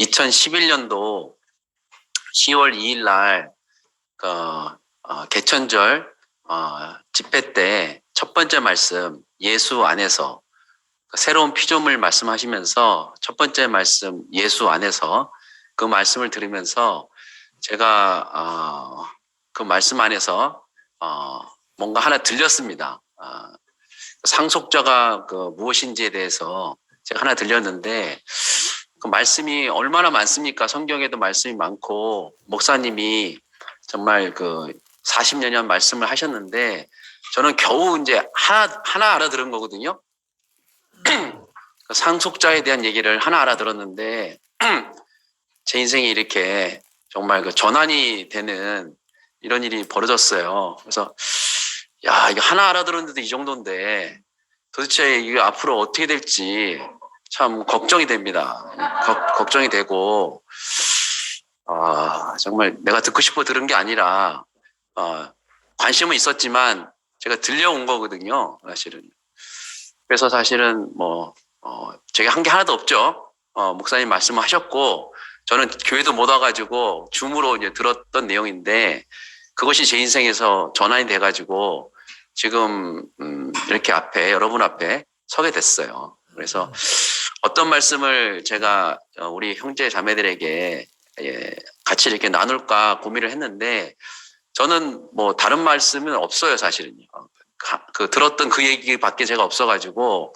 2011년도 10월 2일 날 개천절 집회 때 첫 번째 말씀 예수 안에서 새로운 피조물 말씀하시면서 첫 번째 말씀 예수 안에서 그 말씀을 들으면서 제가 그 말씀 안에서 뭔가 하나 들렸습니다. 상속자가 무엇인지에 대해서 제가 하나 들렸는데 그 말씀이 얼마나 많습니까? 성경에도 말씀이 많고 목사님이 정말 40년 말씀을 하셨는데 저는 겨우 이제 하나 알아들은 거거든요. 상속자에 대한 얘기를 하나 알아들었는데 제 인생이 이렇게 정말 전환이 되는 이런 일이 벌어졌어요. 그래서 야, 이거 하나 알아들었는데도 이 정도인데 도대체 이게 앞으로 어떻게 될지 참 걱정이 됩니다. 걱정이 되고 정말 내가 듣고 싶어 들은 게 아니라 관심은 있었지만 제가 들려온 거거든요. 사실은. 그래서 사실은 제가 한 게 하나도 없죠. 목사님 말씀하셨고 저는 교회도 못 와가지고 줌으로 이제 들었던 내용인데 그것이 제 인생에서 전환이 돼가지고 지금 이렇게 여러분 앞에 서게 됐어요. 그래서 어떤 말씀을 제가 우리 형제 자매들에게 같이 이렇게 나눌까 고민을 했는데 저는 다른 말씀은 없어요, 사실은요. 들었던 그 얘기밖에 제가 없어가지고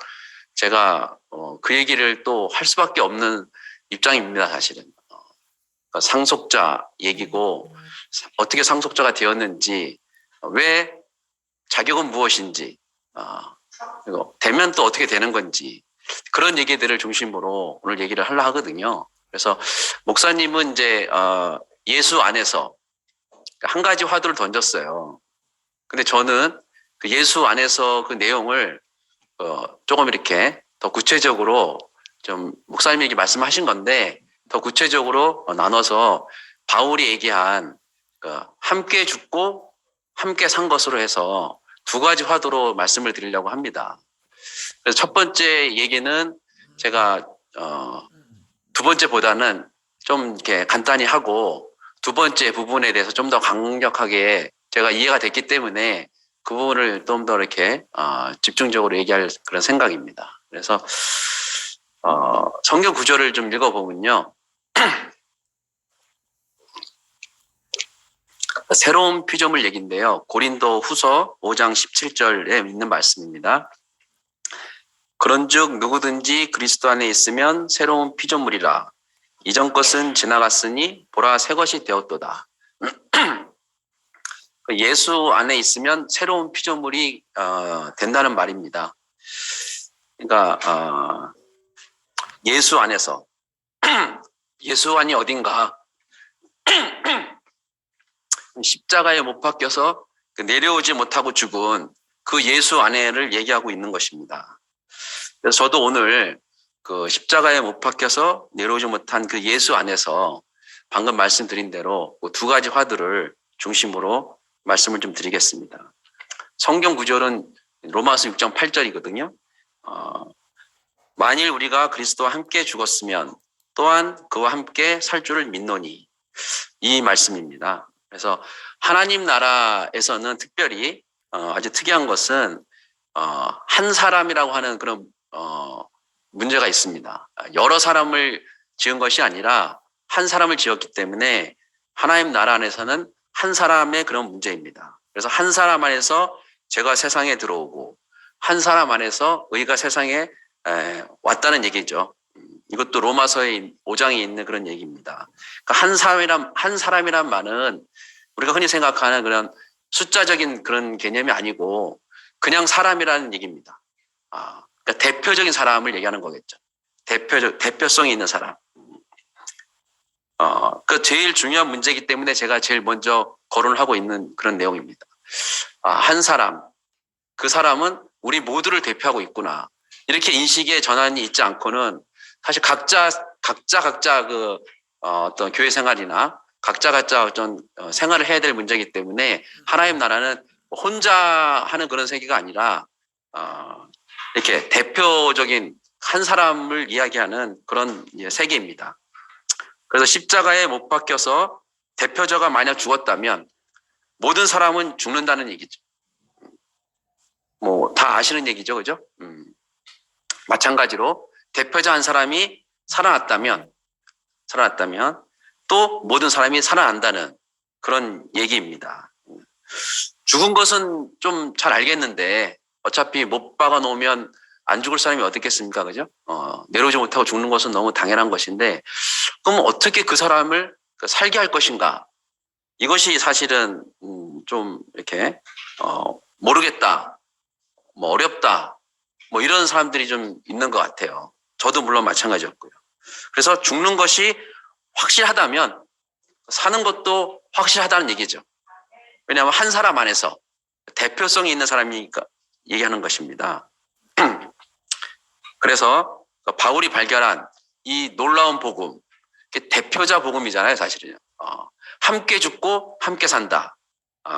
제가 그 얘기를 또 할 수밖에 없는 입장입니다, 사실은. 상속자 얘기고 어떻게 상속자가 되었는지, 왜 자격은 무엇인지, 그리고 되면 또 어떻게 되는 건지 그런 얘기들을 중심으로 오늘 얘기를 하려고 하거든요. 그래서 목사님은 이제 예수 안에서 한 가지 화두를 던졌어요. 근데 저는 그 예수 안에서 그 내용을 조금 이렇게 더 구체적으로 좀 목사님에게 말씀하신 건데 더 구체적으로 나눠서 바울이 얘기한 함께 죽고 함께 산 것으로 해서 두 가지 화두로 말씀을 드리려고 합니다. 그래서 첫 번째 얘기는 제가 두 번째보다는 좀 이렇게 간단히 하고 두 번째 부분에 대해서 좀 더 강력하게 제가 이해가 됐기 때문에 그 부분을 좀 더 이렇게 집중적으로 얘기할 그런 생각입니다. 그래서 성경 구절을 좀 읽어보면요. 새로운 피조물 얘기인데요. 고린도 후서 5장 17절에 있는 말씀입니다. 그런즉 누구든지 그리스도 안에 있으면 새로운 피조물이라. 이전 것은 지나갔으니 보라 새 것이 되었도다. 예수 안에 있으면 새로운 피조물이 된다는 말입니다. 그러니까 예수 안에서 예수 안이 어딘가 십자가에 못 박혀서 내려오지 못하고 죽은 그 예수 안에를 얘기하고 있는 것입니다. 그래서 저도 오늘 그 십자가에 못 박혀서 내려오지 못한 그 예수 안에서 방금 말씀드린 대로 두 가지 화두를 중심으로 말씀을 좀 드리겠습니다. 성경 구절은 로마서 6장 8절이거든요. 만일 우리가 그리스도와 함께 죽었으면 또한 그와 함께 살 줄을 믿노니 이 말씀입니다. 그래서 하나님 나라에서는 특별히 아주 특이한 것은 한 사람이라고 하는 그런 문제가 있습니다. 여러 사람을 지은 것이 아니라 한 사람을 지었기 때문에 하나님 나라 안에서는 한 사람의 그런 문제입니다. 그래서 한 사람 안에서 죄가 세상에 들어오고 한 사람 안에서 의가 세상에 왔다는 얘기죠. 이것도 로마서의 5장에 있는 그런 얘기입니다. 그러니까 한 사람이란 말은 우리가 흔히 생각하는 그런 숫자적인 그런 개념이 아니고 그냥 사람이라는 얘기입니다. 그러니까 대표적인 사람을 얘기하는 거겠죠. 대표성이 있는 사람. 그 제일 중요한 문제이기 때문에 제가 제일 먼저 거론을 하고 있는 그런 내용입니다. 한 사람, 그 사람은 우리 모두를 대표하고 있구나. 이렇게 인식의 전환이 있지 않고는 사실 각자 어떤 교회 생활이나 각자 어떤 생활을 해야 될 문제이기 때문에 하나님 나라는 혼자 하는 그런 세계가 아니라 이렇게 대표적인 한 사람을 이야기하는 그런 세계입니다. 그래서 십자가에 못 박혀서 대표자가 만약 죽었다면 모든 사람은 죽는다는 얘기죠. 뭐 다 아시는 얘기죠, 그죠? 마찬가지로 대표자 한 사람이 살아났다면 또 모든 사람이 살아난다는 그런 얘기입니다. 죽은 것은 좀 잘 알겠는데 어차피 못 박아 놓으면 안 죽을 사람이 어딨겠습니까, 그죠? 내려오지 못하고 죽는 것은 너무 당연한 것인데 그럼 어떻게 그 사람을 살게 할 것인가? 이것이 사실은 좀 이렇게 모르겠다, 뭐 어렵다, 뭐 이런 사람들이 좀 있는 것 같아요. 저도 물론 마찬가지였고요. 그래서 죽는 것이 확실하다면 사는 것도 확실하다는 얘기죠. 왜냐하면 한 사람 안에서 대표성이 있는 사람이니까 얘기하는 것입니다. 그래서 바울이 발견한 이 놀라운 복음, 대표자 복음이잖아요, 사실은요. 함께 죽고 함께 산다.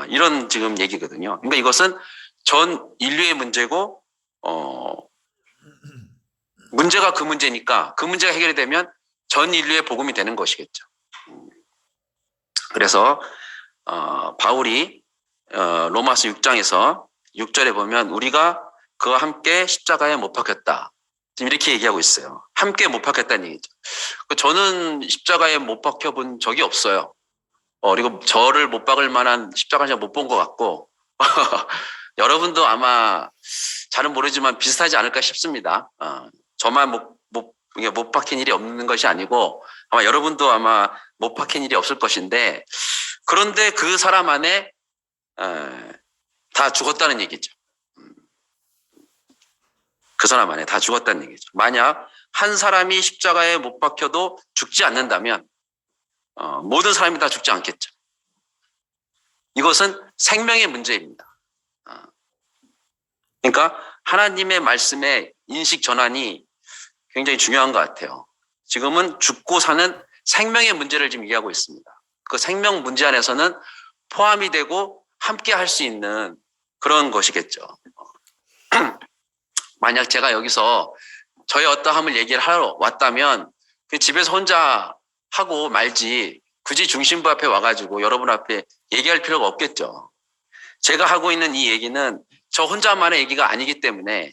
이런 지금 얘기거든요. 그러니까 이것은 전 인류의 문제고, 문제가 그 문제니까 그 문제가 해결이 되면 전 인류의 복음이 되는 것이겠죠. 그래서 바울이 로마서 6장에서 6절에 보면 우리가 그와 함께 십자가에 못 박혔다. 지금 이렇게 얘기하고 있어요. 함께 못 박혔다는 얘기죠. 저는 십자가에 못 박혀 본 적이 없어요. 그리고 저를 못 박을 만한 십자가를 못 본 것 같고 여러분도 아마 잘은 모르지만 비슷하지 않을까 싶습니다. 저만 못 박힌 일이 없는 것이 아니고 아마 여러분도 아마 못 박힌 일이 없을 것인데 그런데 그 사람 안에 다 죽었다는 얘기죠. 그 사람 안에 다 죽었다는 얘기죠. 만약 한 사람이 십자가에 못 박혀도 죽지 않는다면 모든 사람이 다 죽지 않겠죠. 이것은 생명의 문제입니다. 그러니까 하나님의 말씀의 인식 전환이 굉장히 중요한 것 같아요. 지금은 죽고 사는 생명의 문제를 지금 얘기하고 있습니다. 그 생명 문제 안에서는 포함이 되고 함께 할 수 있는 그런 것이겠죠. 만약 제가 여기서 저의 어떠함을 얘기를 하러 왔다면 집에서 혼자 하고 말지 굳이 중심부 앞에 와가지고 여러분 앞에 얘기할 필요가 없겠죠. 제가 하고 있는 이 얘기는 저 혼자만의 얘기가 아니기 때문에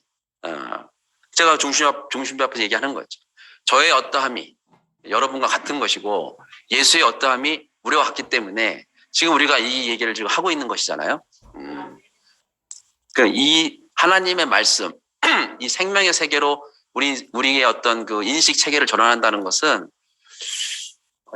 제가 중심부 앞에서 얘기하는 거죠. 저의 어떠함이 여러분과 같은 것이고 예수의 어떠함이 우리와 같기 때문에 지금 우리가 이 얘기를 지금 하고 있는 것이잖아요. 이 하나님의 말씀, 이 생명의 세계로 우리의 어떤 그 인식 체계를 전환한다는 것은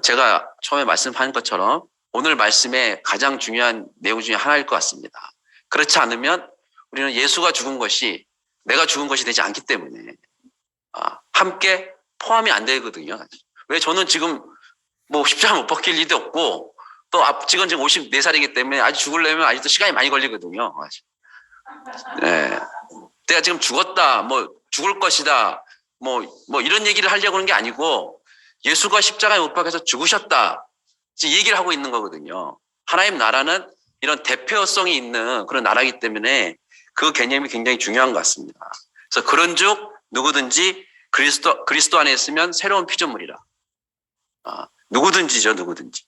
제가 처음에 말씀한 것처럼 오늘 말씀의 가장 중요한 내용 중에 하나일 것 같습니다. 그렇지 않으면 우리는 예수가 죽은 것이 내가 죽은 것이 되지 않기 때문에 함께 포함이 안 되거든요. 왜 저는 지금 뭐 십자가 못 박힐 일도 없고 또 지금 54살이기 때문에 아직 죽으려면 아직도 시간이 많이 걸리거든요. 네. 내가 지금 죽었다, 뭐 죽을 것이다, 뭐 이런 얘기를 하려고 하는 게 아니고 예수가 십자가에 못 박혀서 죽으셨다 이 얘기를 하고 있는 거거든요. 하나님 나라는 이런 대표성이 있는 그런 나라이기 때문에 그 개념이 굉장히 중요한 것 같습니다. 그래서 그런즉 누구든지 그리스도 안에 있으면 새로운 피조물이라. 누구든지죠, 누구든지.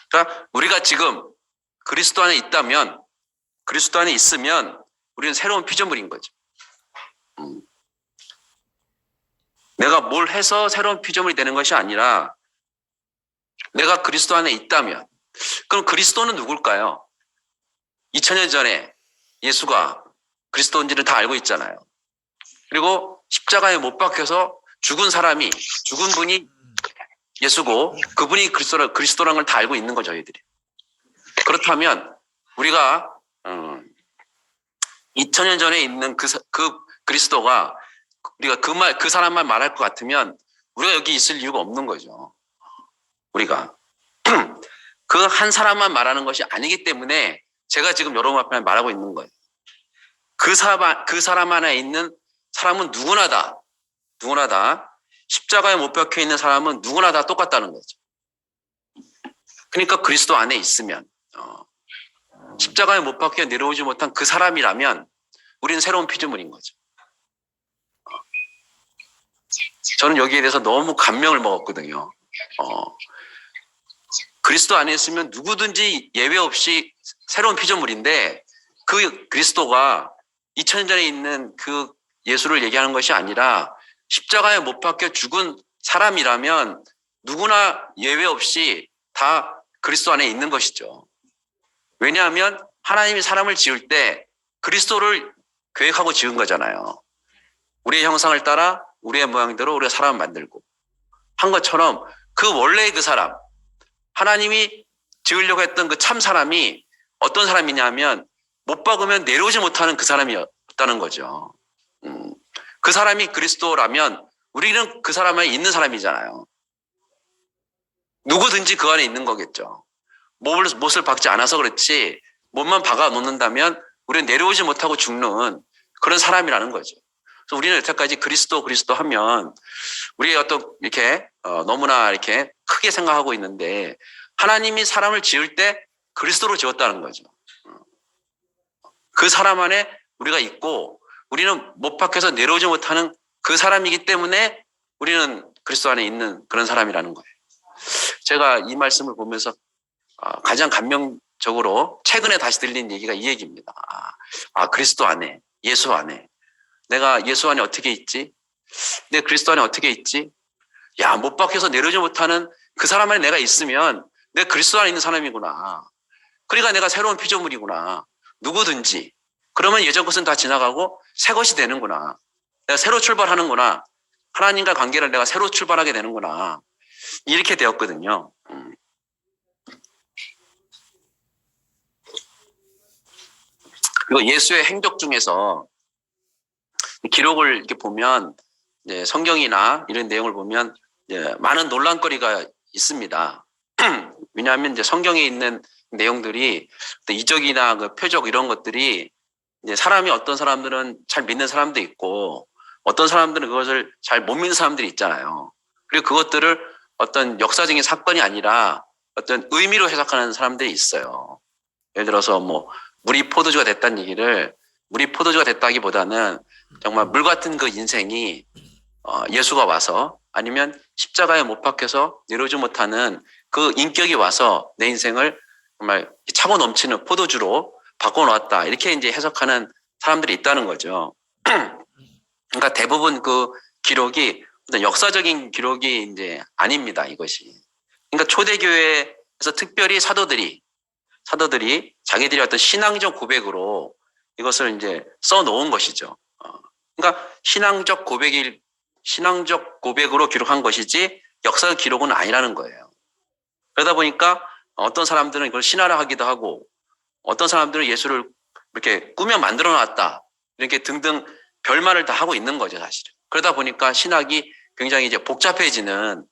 그러니까 우리가 지금 그리스도 안에 있다면, 그리스도 안에 있으면 우리는 새로운 피조물인 거죠. 내가 뭘 해서 새로운 피조물이 되는 것이 아니라 내가 그리스도 안에 있다면, 그럼 그리스도는 누굴까요? 2000년 전에 예수가 그리스도인지를 다 알고 있잖아요. 그리고 십자가에 못 박혀서 죽은 분이 예수고 그분이 그리스도라는 걸 다 알고 있는 거죠, 저희들이. 그렇다면 우리가 2000년 전에 있는 그 그리스도가 우리가 그 사람만 말할 것 같으면 우리가 여기 있을 이유가 없는 거죠. 우리가 그 한 사람만 말하는 것이 아니기 때문에 제가 지금 여러분 앞에 말하고 있는 거예요. 그 사람 안에 있는 사람은 누구나 다 십자가에 못 박혀 있는 사람은 누구나 다 똑같다는 거죠. 그러니까 그리스도 안에 있으면 십자가에 못 박혀 내려오지 못한 그 사람이라면 우리는 새로운 피조물인 거죠. 저는 여기에 대해서 너무 감명을 먹었거든요. 그리스도 안에 있으면 누구든지 예외 없이 새로운 피조물인데 그 그리스도가 2000년 전에 있는 그 예수를 얘기하는 것이 아니라 십자가에 못 박혀 죽은 사람이라면 누구나 예외 없이 다 그리스도 안에 있는 것이죠. 왜냐하면 하나님이 사람을 지을 때 그리스도를 계획하고 지은 거잖아요. 우리의 형상을 따라 우리의 모양대로 우리가 사람을 만들고 한 것처럼 그 원래의 그 사람, 하나님이 지으려고 했던 그 참 사람이 어떤 사람이냐면 못 박으면 내려오지 못하는 그 사람이었다는 거죠. 그 사람이 그리스도라면 우리는 그 사람 안에 있는 사람이잖아요. 누구든지 그 안에 있는 거겠죠. 못을 박지 않아서 그렇지 못만 박아 놓는다면 우리는 내려오지 못하고 죽는 그런 사람이라는 거죠. 그래서 우리는 여태까지 그리스도 하면 우리가 어떤 이렇게 너무나 이렇게 크게 생각하고 있는데 하나님이 사람을 지을 때 그리스도로 지었다는 거죠. 그 사람 안에 우리가 있고 우리는 못 박혀서 내려오지 못하는 그 사람이기 때문에 우리는 그리스도 안에 있는 그런 사람이라는 거예요. 제가 이 말씀을 보면서 가장 감명적으로 최근에 다시 들린 얘기가 이 얘기입니다. 그리스도 안에, 예수 안에. 내가 예수 안에 어떻게 있지? 내 그리스도 안에 어떻게 있지? 야, 못 박혀서 내려오지 못하는 그 사람 안에 내가 있으면 내가 그리스도 안에 있는 사람이구나. 그러니까 내가 새로운 피조물이구나. 누구든지. 그러면 예전 것은 다 지나가고 새 것이 되는구나. 내가 새로 출발하는구나. 하나님과 관계를 내가 새로 출발하게 되는구나. 이렇게 되었거든요. 그리고 예수의 행적 중에서 기록을 이렇게 보면 성경이나 이런 내용을 보면 많은 논란거리가 있습니다. 왜냐하면 이제 성경에 있는 내용들이 이적이나 그 표적 이런 것들이 이제 사람이 어떤 사람들은 잘 믿는 사람도 있고 어떤 사람들은 그것을 잘 못 믿는 사람들이 있잖아요. 그리고 그것들을 어떤 역사적인 사건이 아니라 어떤 의미로 해석하는 사람들이 있어요. 예를 들어서 뭐 물이 포도주가 됐다는 얘기를 물이 포도주가 됐다기보다는 정말 물 같은 그 인생이 예수가 와서 아니면 십자가에 못 박혀서 내려오지 못하는 그 인격이 와서 내 인생을 정말 차고 넘치는 포도주로 바꿔놓았다. 이렇게 이제 해석하는 사람들이 있다는 거죠. 그러니까 대부분 그 기록이 어떤 역사적인 기록이 이제 아닙니다. 이것이. 그러니까 초대교회에서 특별히 사도들이 자기들이 어떤 신앙적 고백으로 이것을 이제 써놓은 것이죠. 그러니까 신앙적 고백으로 기록한 것이지 역사적 기록은 아니라는 거예요. 그러다 보니까 어떤 사람들은 이걸 신화라하기도 하고 어떤 사람들은 예수를 이렇게 꾸며 만들어 놨다. 이렇게 등등 별말을 다 하고 있는 거죠, 사실은. 그러다 보니까 신학이 굉장히 이제 복잡해지는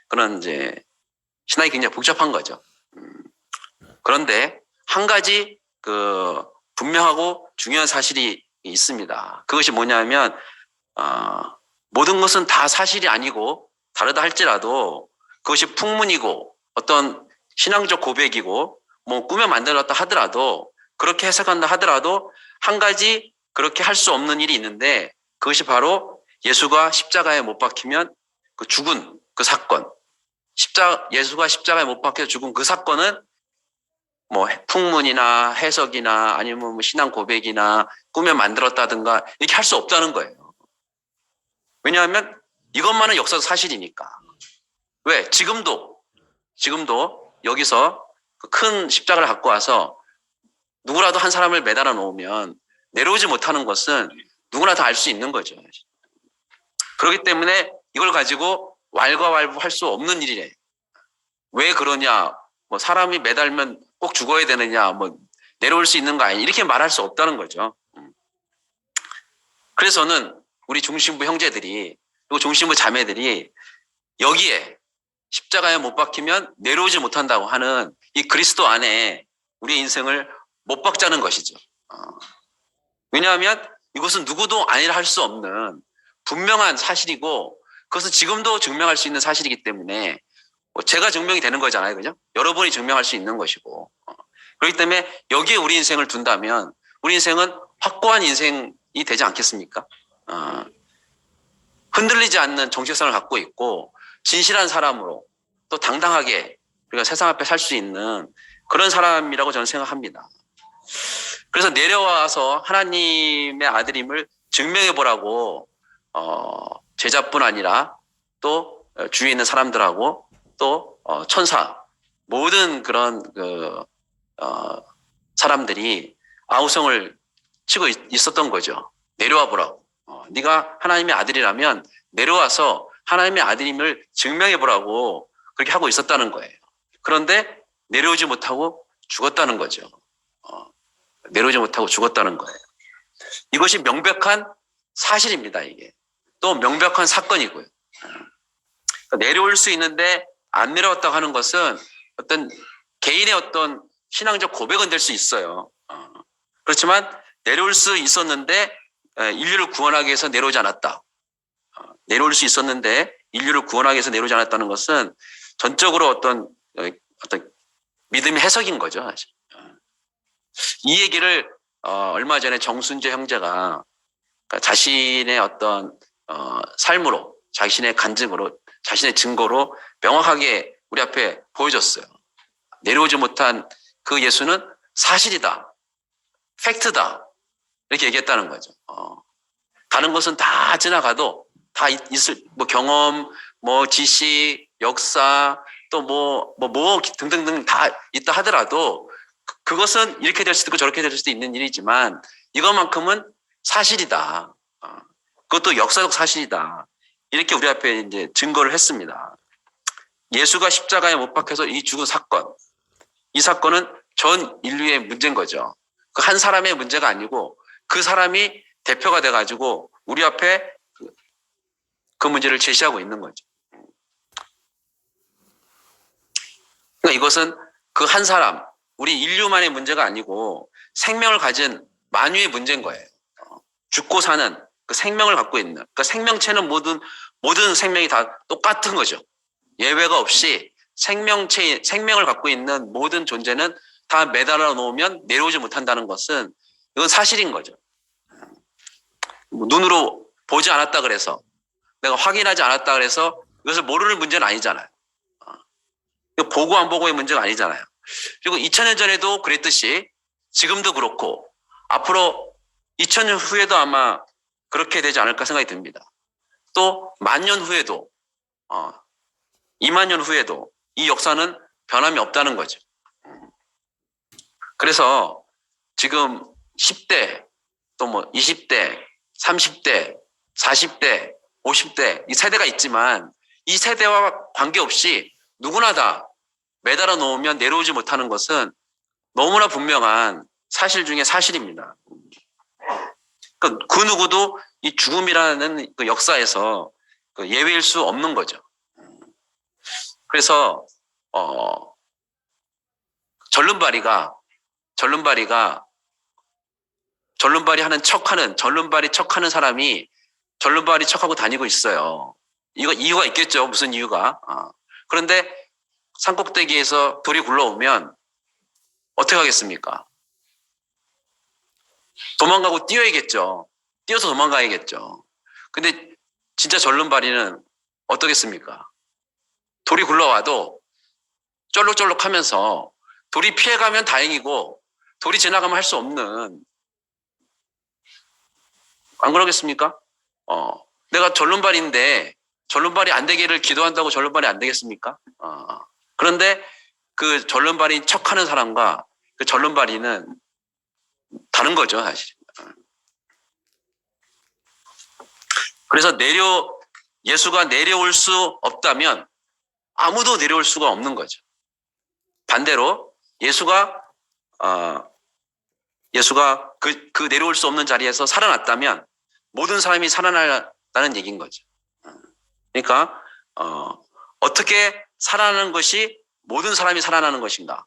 그런 이제 신학이 굉장히 복잡한 거죠. 그런데 한 가지 그 분명하고 중요한 사실이 있습니다. 그것이 뭐냐면 모든 것은 다 사실이 아니고 다르다 할지라도 그것이 풍문이고 어떤 신앙적 고백이고 뭐 꾸며 만들었다 하더라도 그렇게 해석한다 하더라도 한 가지 그렇게 할 수 없는 일이 있는데 그것이 바로 예수가 십자가에 못 박히면 그 죽은 그 사건. 예수가 십자가에 못 박혀 죽은 그 사건은 뭐 풍문이나 해석이나 아니면 뭐 신앙 고백이나 꾸며 만들었다든가 이렇게 할 수 없다는 거예요. 왜냐하면 이것만은 역사적 사실이니까. 왜? 지금도 여기서 큰 십자가를 갖고 와서 누구라도 한 사람을 매달아 놓으면 내려오지 못하는 것은 누구나 다 알 수 있는 거죠. 그렇기 때문에 이걸 가지고 왈가왈부할 수 없는 일이래. 왜 그러냐? 뭐 사람이 매달면 꼭 죽어야 되느냐? 뭐 내려올 수 있는 거 아니냐? 이렇게 말할 수 없다는 거죠. 그래서는 우리 중심부 형제들이 그리고 중심부 자매들이 여기에 십자가에 못 박히면 내려오지 못한다고 하는 이 그리스도 안에 우리의 인생을 못 박자는 것이죠. 왜냐하면 이것은 누구도 아니라 할 수 없는 분명한 사실이고 그것은 지금도 증명할 수 있는 사실이기 때문에 제가 증명이 되는 거잖아요. 그죠? 여러분이 증명할 수 있는 것이고 그렇기 때문에 여기에 우리 인생을 둔다면 우리 인생은 확고한 인생이 되지 않겠습니까? 흔들리지 않는 정체성을 갖고 있고 진실한 사람으로 또 당당하게 우리가 세상 앞에 살 수 있는 그런 사람이라고 저는 생각합니다. 그래서 내려와서 하나님의 아들임을 증명해 보라고 제자뿐 아니라 또 주위에 있는 사람들하고 또 천사 모든 그런 사람들이 아우성을 치고 있었던 거죠. 내려와 보라고. 네가 하나님의 아들이라면 내려와서 하나님의 아들임을 증명해 보라고 그렇게 하고 있었다는 거예요. 그런데 내려오지 못하고 죽었다는 거죠. 내려오지 못하고 죽었다는 거예요. 이것이 명백한 사실입니다. 이게 또 명백한 사건이고요. 내려올 수 있는데 안 내려왔다고 하는 것은 어떤 개인의 어떤 신앙적 고백은 될 수 있어요. 그렇지만 내려올 수 있었는데 인류를 구원하기 위해서 내려오지 않았다. 내려올 수 있었는데 인류를 구원하기 위해서 내려오지 않았다는 것은 전적으로 어떤 믿음의 해석인 거죠. 사실. 이 얘기를 얼마 전에 정순재 형제가 자신의 어떤 삶으로, 자신의 간증으로, 자신의 증거로 명확하게 우리 앞에 보여줬어요. 내려오지 못한 그 예수는 사실이다, 팩트다 이렇게 얘기했다는 거죠. 가는 것은 다 지나가도 다 있을 경험, 지식, 역사 또 등등등 다 있다 하더라도 그것은 이렇게 될 수도 있고 저렇게 될 수도 있는 일이지만 이것만큼은 사실이다. 그것도 역사적 사실이다. 이렇게 우리 앞에 이제 증거를 했습니다. 예수가 십자가에 못 박혀서 이 죽은 사건, 이 사건은 전 인류의 문제인 거죠. 그 한 사람의 문제가 아니고 그 사람이 대표가 돼가지고 우리 앞에 그 문제를 제시하고 있는 거죠. 그러니까 이것은 그 한 사람, 우리 인류만의 문제가 아니고 생명을 가진 만유의 문제인 거예요. 죽고 사는 그 생명을 갖고 있는, 그러니까 생명체는 모든 생명이 다 똑같은 거죠. 예외가 없이 생명을 갖고 있는 모든 존재는 다 매달아 놓으면 내려오지 못한다는 것은 이건 사실인 거죠. 눈으로 보지 않았다 그래서, 내가 확인하지 않았다 그래서 이것을 모르는 문제는 아니잖아요. 보고 안 보고의 문제가 아니잖아요. 그리고 2000년 전에도 그랬듯이 지금도 그렇고 앞으로 2000년 후에도 아마 그렇게 되지 않을까 생각이 듭니다. 또 10,000년 후에도 20,000년 후에도 이 역사는 변함이 없다는 거죠. 그래서 지금 10대 또 20대 30대 40대 50대 이 세대가 있지만 이 세대와 관계없이 누구나 다 매달아 놓으면 내려오지 못하는 것은 너무나 분명한 사실 중에 사실입니다. 그 누구도 이 죽음이라는 그 역사에서 예외일 수 없는 거죠. 그래서 전륜발이 척하는 사람이 전륜발이 척하고 다니고 있어요. 이유가 있겠죠. 무슨 이유가. 그런데 산꼭대기에서 돌이 굴러오면 어떻게 하겠습니까? 도망가고 뛰어야겠죠. 뛰어서 도망가야겠죠. 근데 진짜 전륜발이는 어떻겠습니까? 돌이 굴러와도 쫄록쫄록 하면서 돌이 피해가면 다행이고 돌이 지나가면 할 수 없는, 안 그러겠습니까? 내가 전륜발인데 전륜발이 안 되기를 기도한다고 전륜발이 안 되겠습니까? 그런데 그 전륜발이 척하는 사람과 그 전륜발이는 다른 거죠, 사실. 그래서 예수가 내려올 수 없다면 아무도 내려올 수가 없는 거죠. 반대로 예수가 그 내려올 수 없는 자리에서 살아났다면 모든 사람이 살아난다는 얘기인 거죠. 그러니까 어떻게 살아나는 것이 모든 사람이 살아나는 것인가?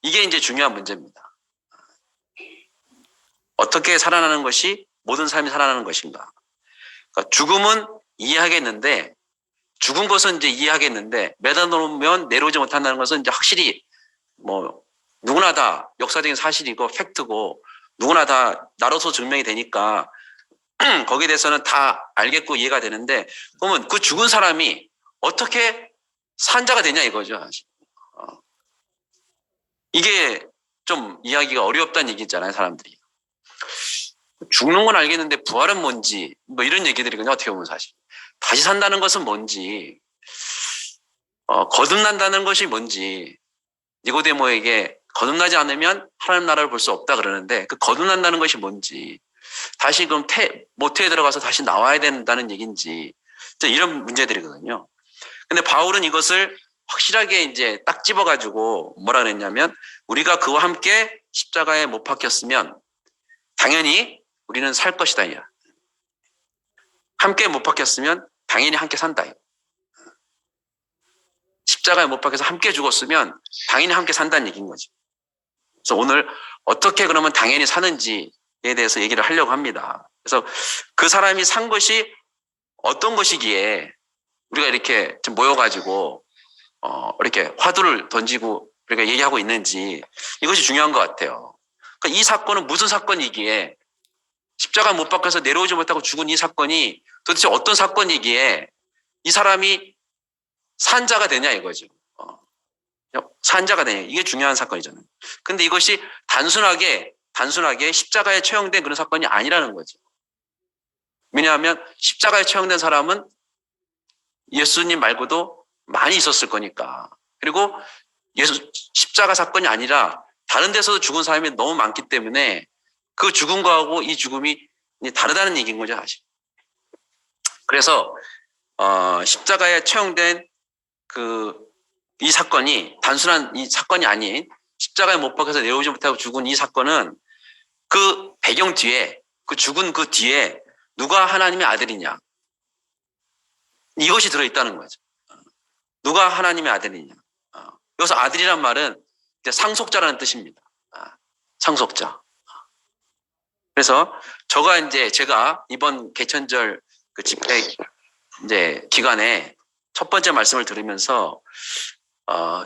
이게 이제 중요한 문제입니다. 어떻게 살아나는 것이 모든 사람이 살아나는 것인가? 그러니까 죽음은 이해하겠는데, 죽은 것은 이제 이해하겠는데, 매달아놓으면 내려오지 못한다는 것은 이제 확실히 누구나 다 역사적인 사실이고 팩트고 누구나 다 나로서 증명이 되니까 거기에 대해서는 다 알겠고 이해가 되는데, 그러면 그 죽은 사람이 어떻게 산자가 되냐 이거죠. 사실. 이게 좀 이야기가 어렵다는 얘기잖아요, 사람들이. 죽는 건 알겠는데 부활은 뭔지 뭐 이런 얘기들이거든요. 어떻게 보면 사실 다시 산다는 것은 뭔지, 거듭난다는 것이 뭔지, 니고데모에게 거듭나지 않으면 하나님 나라를 볼 수 없다 그러는데 그 거듭난다는 것이 뭔지, 다시 그럼 모태에 들어가서 다시 나와야 된다는 얘기인지, 이런 문제들이거든요. 근데 바울은 이것을 확실하게 이제 딱 집어가지고 뭐라 그랬냐면, 우리가 그와 함께 십자가에 못 박혔으면 당연히 우리는 살 것이다. 함께 못 박혔으면 당연히 함께 산다. 십자가에 못 박혀서 함께 죽었으면 당연히 함께 산다는 얘기인 거죠. 그래서 오늘 어떻게 그러면 당연히 사는지에 대해서 얘기를 하려고 합니다. 그래서 그 사람이 산 것이 어떤 것이기에 우리가 이렇게 좀 모여가지고 이렇게 화두를 던지고 우리가 얘기하고 있는지, 이것이 중요한 것 같아요. 그러니까 이 사건은 무슨 사건이기에, 십자가 못 박혀서 내려오지 못하고 죽은 이 사건이 도대체 어떤 사건이기에 이 사람이 산자가 되냐 이거죠. 산자가 되냐, 이게 중요한 사건이잖아요. 근데 이것이 단순하게 십자가에 처형된 그런 사건이 아니라는 거죠. 왜냐하면 십자가에 처형된 사람은 예수님 말고도 많이 있었을 거니까. 그리고 십자가 사건이 아니라 다른 데서도 죽은 사람이 너무 많기 때문에 그 죽음과하고 이 죽음이 다르다는 얘기인 거죠, 사실. 그래서 십자가에 처형된 이 사건이 단순한 이 사건이 아닌, 십자가에 못 박혀서 내려오지 못하고 죽은 이 사건은 그 배경 뒤에, 그 죽은 그 뒤에 누가 하나님의 아들이냐, 이것이 들어있다는 거죠. 누가 하나님의 아들이냐. 여기서 아들이란 말은 상속자라는 뜻입니다. 상속자. 그래서 제가 이번 개천절 그 집회 이제 기간에 첫 번째 말씀을 들으면서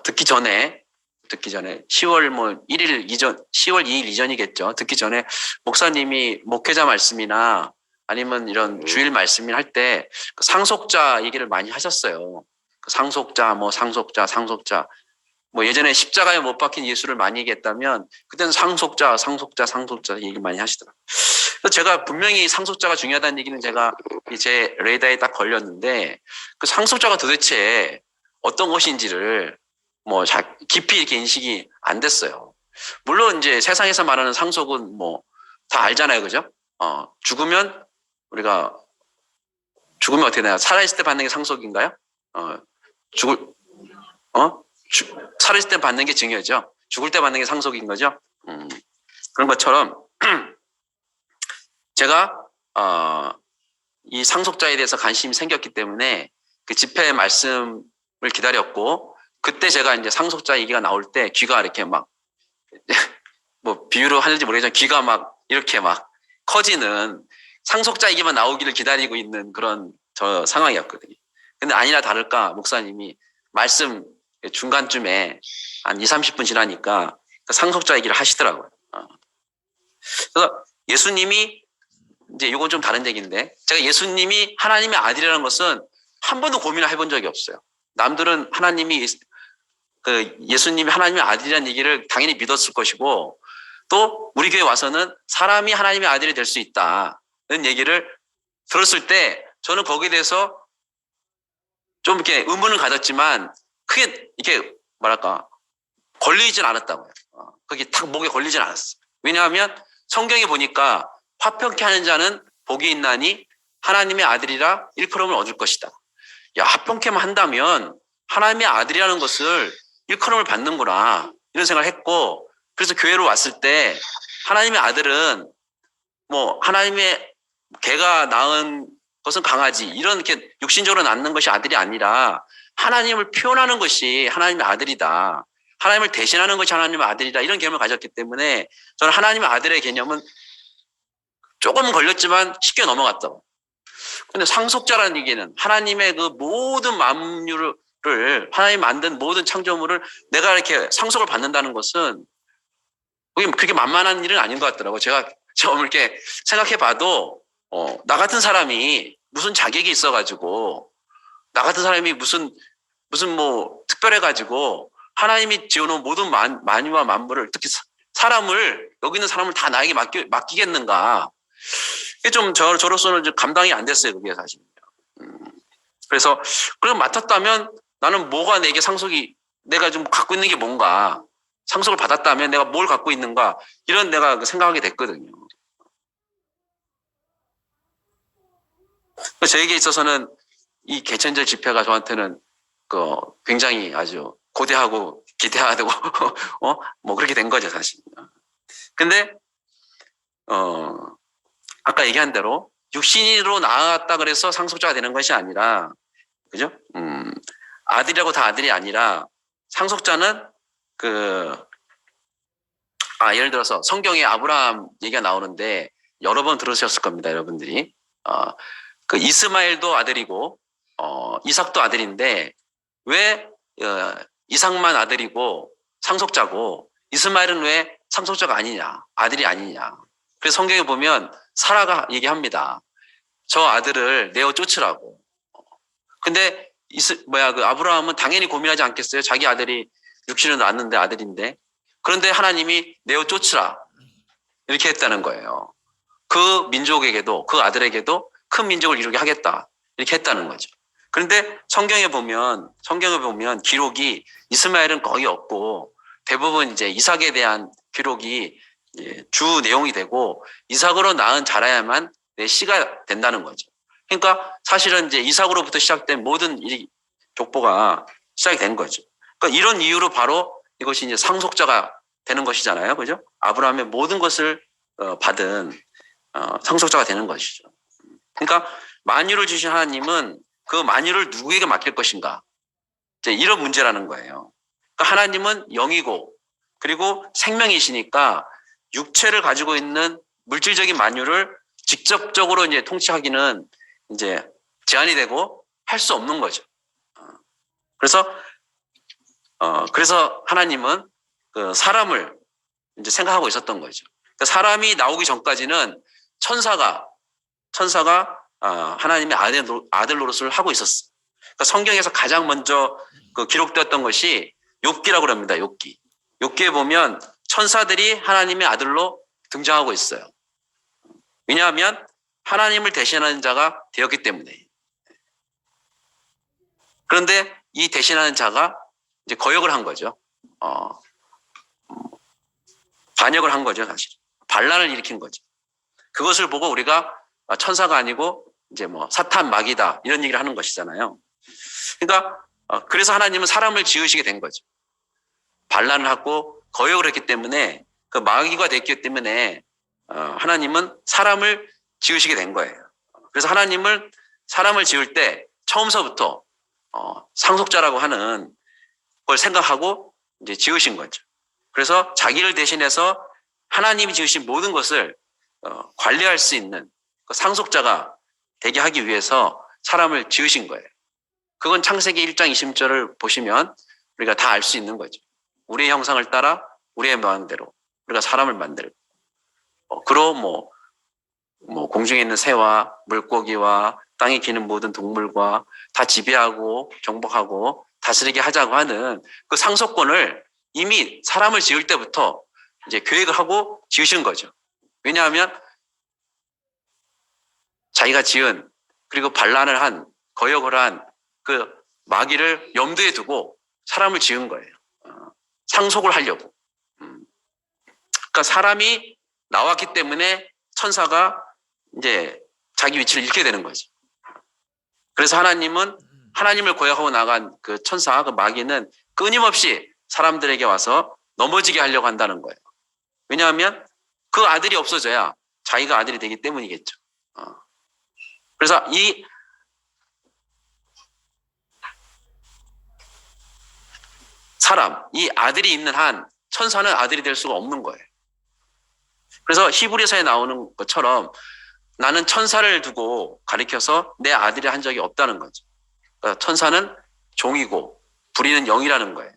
듣기 전에 10월 2일 이전이겠죠. 듣기 전에 목사님이 목회자 말씀이나 아니면 이런 주일 말씀을 할 때 상속자 얘기를 많이 하셨어요. 상속자, 뭐 예전에 십자가에 못 박힌 예수를 많이 얘기했다면 그때는 상속자 얘기 많이 하시더라고요. 그래서 제가 분명히 상속자가 중요하다는 얘기는 제가 제 레이더에 딱 걸렸는데, 그 상속자가 도대체 어떤 것인지를 뭐 깊이 이렇게 인식이 안 됐어요. 물론 이제 세상에서 말하는 상속은 뭐 다 알잖아요, 그죠? 죽으면 어떻게 되나요? 살아있을 때 받는 게 상속인가요? 살아있을 때 받는 게 증여죠. 죽을 때 받는 게 상속인 거죠. 그런 것처럼 제가 이 상속자에 대해서 관심이 생겼기 때문에 그 집회 말씀을 기다렸고, 그때 제가 이제 상속자 얘기가 나올 때 귀가 이렇게 막 뭐 비유로 하는지 모르겠지만 귀가 막 이렇게 막 커지는, 상속자 얘기만 나오기를 기다리고 있는 그런 상황이었거든요. 근데 아니나 다를까 목사님이 말씀 중간쯤에 한 20-30분 지나니까 상속자 얘기를 하시더라고요. 그래서 예수님이, 이제 이건 좀 다른 얘기인데, 제가 예수님이 하나님의 아들이라는 것은 한 번도 고민을 해본 적이 없어요. 남들은 예수님이 하나님의 아들이라는 얘기를 당연히 믿었을 것이고, 또 우리 교회 와서는 사람이 하나님의 아들이 될 수 있다는 얘기를 들었을 때 저는 거기에 대해서 좀 이렇게 의문을 가졌지만 크게 이렇게 걸리진 않았다고요. 거기 탁 목에 걸리진 않았어요. 왜냐하면 성경에 보니까 화평케 하는 자는 복이 있나니 하나님의 아들이라 일컬음을 얻을 것이다. 야, 화평케만 한다면 하나님의 아들이라는 것을 일컬음을 받는구나, 이런 생각을 했고, 그래서 교회로 왔을 때 하나님의 아들은 뭐 하나님의 개가 낳은 것은 강아지, 이런 이렇게 육신적으로 낳는 것이 아들이 아니라 하나님을 표현하는 것이 하나님의 아들이다, 하나님을 대신하는 것이 하나님의 아들이다, 이런 개념을 가졌기 때문에 저는 하나님의 아들의 개념은 조금 걸렸지만 쉽게 넘어갔다고. 근데 상속자라는 얘기는 하나님의 그 모든 만유를, 하나님 만든 모든 창조물을 내가 이렇게 상속을 받는다는 것은 그게 만만한 일은 아닌 것 같더라고요. 제가 처음 이렇게 생각해 봐도 나 같은 사람이 무슨 자격이 있어가지고, 나 같은 사람이 무슨 무슨 뭐 특별해가지고 하나님이 지어놓은 모든 만유와 만물을, 특히 사람을, 여기 있는 사람을 다 나에게 맡기겠는가. 이게 좀 저로서는 좀 감당이 안 됐어요, 그게 사실. 그래서 그럼 맡았다면 나는 뭐가 내게 상속이, 내가 좀 갖고 있는 게 뭔가, 상속을 받았다면 내가 뭘 갖고 있는가, 이런 내가 생각하게 됐거든요. 저에게 있어서는 이 개천절 집회가 저한테는 굉장히 아주 고대하고 기대하고 뭐 그렇게 된 거죠, 사실. 근데 아까 얘기한 대로 육신으로 나았다 그래서 상속자가 되는 것이 아니라, 그죠? 아들이라고 다 아들이 아니라, 상속자는 예를 들어서 성경에 아브라함 얘기가 나오는데 여러 번 들으셨을 겁니다, 여러분들이. 이스마엘도 아들이고 이삭도 아들인데 왜 이삭만 아들이고 상속자고 이스마엘은 왜 상속자가 아니냐, 아들이 아니냐. 그래서 성경에 보면 사라가 얘기합니다. 저 아들을 내어 쫓으라고. 근데 아브라함은 당연히 고민하지 않겠어요? 자기 아들이 육신을 낳았는데 아들인데. 그런데 하나님이 내어 쫓으라 이렇게 했다는 거예요. 그 민족에게도, 그 아들에게도 큰 민족을 이루게 하겠다 이렇게 했다는 거죠. 그런데 성경에 보면 기록이 이스마엘은 거의 없고 대부분 이제 이삭에 대한 기록이 주 내용이 되고, 이삭으로 낳은 자라야만 내 씨가 된다는 거죠. 그러니까 사실은 이제 이삭으로부터 시작된 모든 이 족보가 시작이 된 거죠. 그러니까 이런 이유로 바로 이것이 이제 상속자가 되는 것이잖아요, 그죠? 아브라함의 모든 것을 받은 상속자가 되는 것이죠. 그러니까 만유를 주신 하나님은 그 만유를 누구에게 맡길 것인가, 이제 이런 문제라는 거예요. 그러니까 하나님은 영이고 그리고 생명이시니까 육체를 가지고 있는 물질적인 만유를 직접적으로 이제 통치하기는 이제 제한이 되고 할 수 없는 거죠. 그래서 하나님은 그 사람을 이제 생각하고 있었던 거죠. 그러니까 사람이 나오기 전까지는 천사가 하나님의 아들 노릇을 하고 있었어. 그러니까 성경에서 가장 먼저 기록되었던 것이 욥기라고 합니다. 욥기에 보면 천사들이 하나님의 아들로 등장하고 있어요. 왜냐하면 하나님을 대신하는 자가 되었기 때문에. 그런데 이 대신하는 자가 이제 거역을 한 거죠. 반역을 한 거죠, 사실. 반란을 일으킨 거죠. 그것을 보고 우리가 천사가 아니고 이제 뭐 사탄 마귀다 이런 얘기를 하는 것이잖아요. 그러니까 그래서 하나님은 사람을 지으시게 된 거죠. 반란을 하고 거역을 했기 때문에, 그 마귀가 됐기 때문에 하나님은 사람을 지으시게 된 거예요. 그래서 하나님을 사람을 지을 때 처음서부터 상속자라고 하는 걸 생각하고 이제 지으신 거죠. 그래서 자기를 대신해서 하나님이 지으신 모든 것을 관리할 수 있는 그 상속자가 되게 하기 위해서 사람을 지으신 거예요. 그건 창세기 1장 20절을 보시면 우리가 다 알 수 있는 거죠. 우리의 형상을 따라 우리의 모양대로 우리가 사람을 만들고, 그리고 공중에 있는 새와 물고기와 땅에 기는 모든 동물과 다 지배하고 정복하고 다스리게 하자고 하는 그 상속권을 이미 사람을 지을 때부터 이제 계획을 하고 지으신 거죠. 왜냐하면 자기가 지은, 그리고 반란을 한, 거역을 한 그 마귀를 염두에 두고 사람을 지은 거예요. 상속을 하려고. 그러니까 사람이 나왔기 때문에 천사가 이제 자기 위치를 잃게 되는 거죠. 그래서 하나님은 하나님을 거역하고 나간 그 천사, 그 마귀는 끊임없이 사람들에게 와서 넘어지게 하려고 한다는 거예요. 왜냐하면 그 아들이 없어져야 자기가 아들이 되기 때문이겠죠. 그래서 이 아들이 있는 한 천사는 아들이 될 수가 없는 거예요. 그래서 히브리서에 나오는 것처럼 나는 천사를 두고 가리켜서 내 아들이 한 적이 없다는 거죠. 그러니까 천사는 종이고 불의는 영이라는 거예요.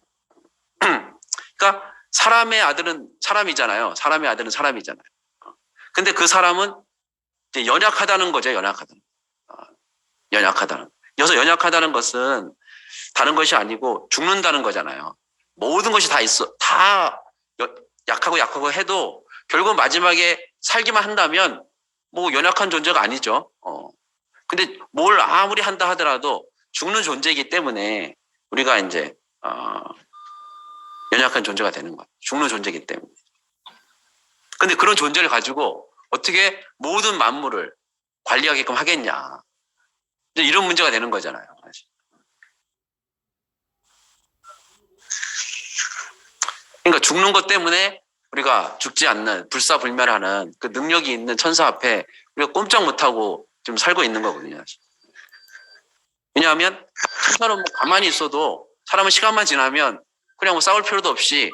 그러니까 사람의 아들은 사람이잖아요. 사람의 아들은 사람이잖아요. 근데 그 사람은 이제 연약하다는 거죠. 연약하다는. 여기서 연약하다는 것은 다른 것이 아니고 죽는다는 거잖아요. 모든 것이 다 있어. 다 약하고 해도 결국 마지막에 살기만 한다면 뭐 연약한 존재가 아니죠. 근데 뭘 아무리 한다 하더라도 죽는 존재이기 때문에 우리가 이제 연약한 존재가 되는 거예요. 죽는 존재이기 때문에. 근데 그런 존재를 가지고 어떻게 모든 만물을 관리하게끔 하겠냐. 이제 이런 문제가 되는 거잖아요. 그러니까 죽는 것 때문에 우리가 죽지 않는 불사불멸하는 그 능력이 있는 천사 앞에 우리가 꼼짝 못하고 지금 살고 있는 거거든요. 왜냐하면 천사는 뭐 가만히 있어도 사람은 시간만 지나면 그냥 뭐 싸울 필요도 없이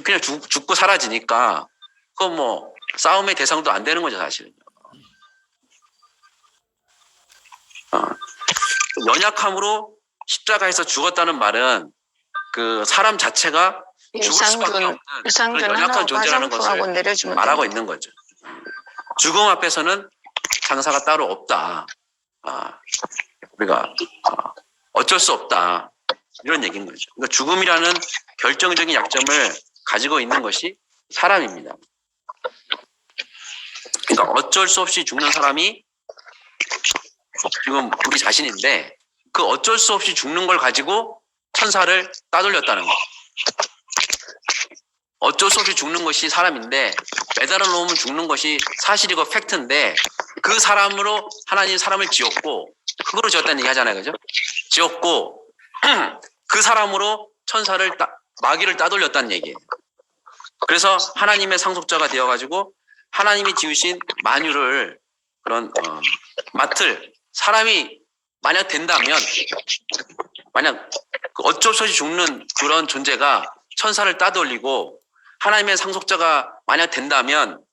그냥 죽고 사라지니까 그건 뭐 싸움의 대상도 안 되는 거죠, 사실은. 연약함으로 십자가에서 죽었다는 말은 그 사람 자체가 죽을 수밖에 없는 그런 연약한 존재라는 것을 말하고 있는 거죠. 죽음 앞에서는 장사가 따로 없다. 우리가 어쩔 수 없다. 이런 얘기인 거죠. 그러니까 죽음이라는 결정적인 약점을 가지고 있는 것이 사람입니다. 그러니까 어쩔 수 없이 죽는 사람이 지금 우리 자신인데 그 어쩔 수 없이 죽는 걸 가지고 천사를 따돌렸다는 거. 어쩔 수 없이 죽는 것이 사람인데 매달아 놓으면 죽는 것이 사실이고 팩트인데 그 사람으로 하나님 사람을 지었고 그거로 지었다는 얘기 하잖아요. 그죠? 지었고 그 사람으로 천사를 마귀를 따돌렸다는 얘기예요. 그래서 하나님의 상속자가 되어가지고 하나님이 지으신 만유를 그런 맡을 사람이 만약 된다면 만약 어쩔 수 없이 죽는 그런 존재가 천사를 따돌리고 하나님의 상속자가 만약 된다면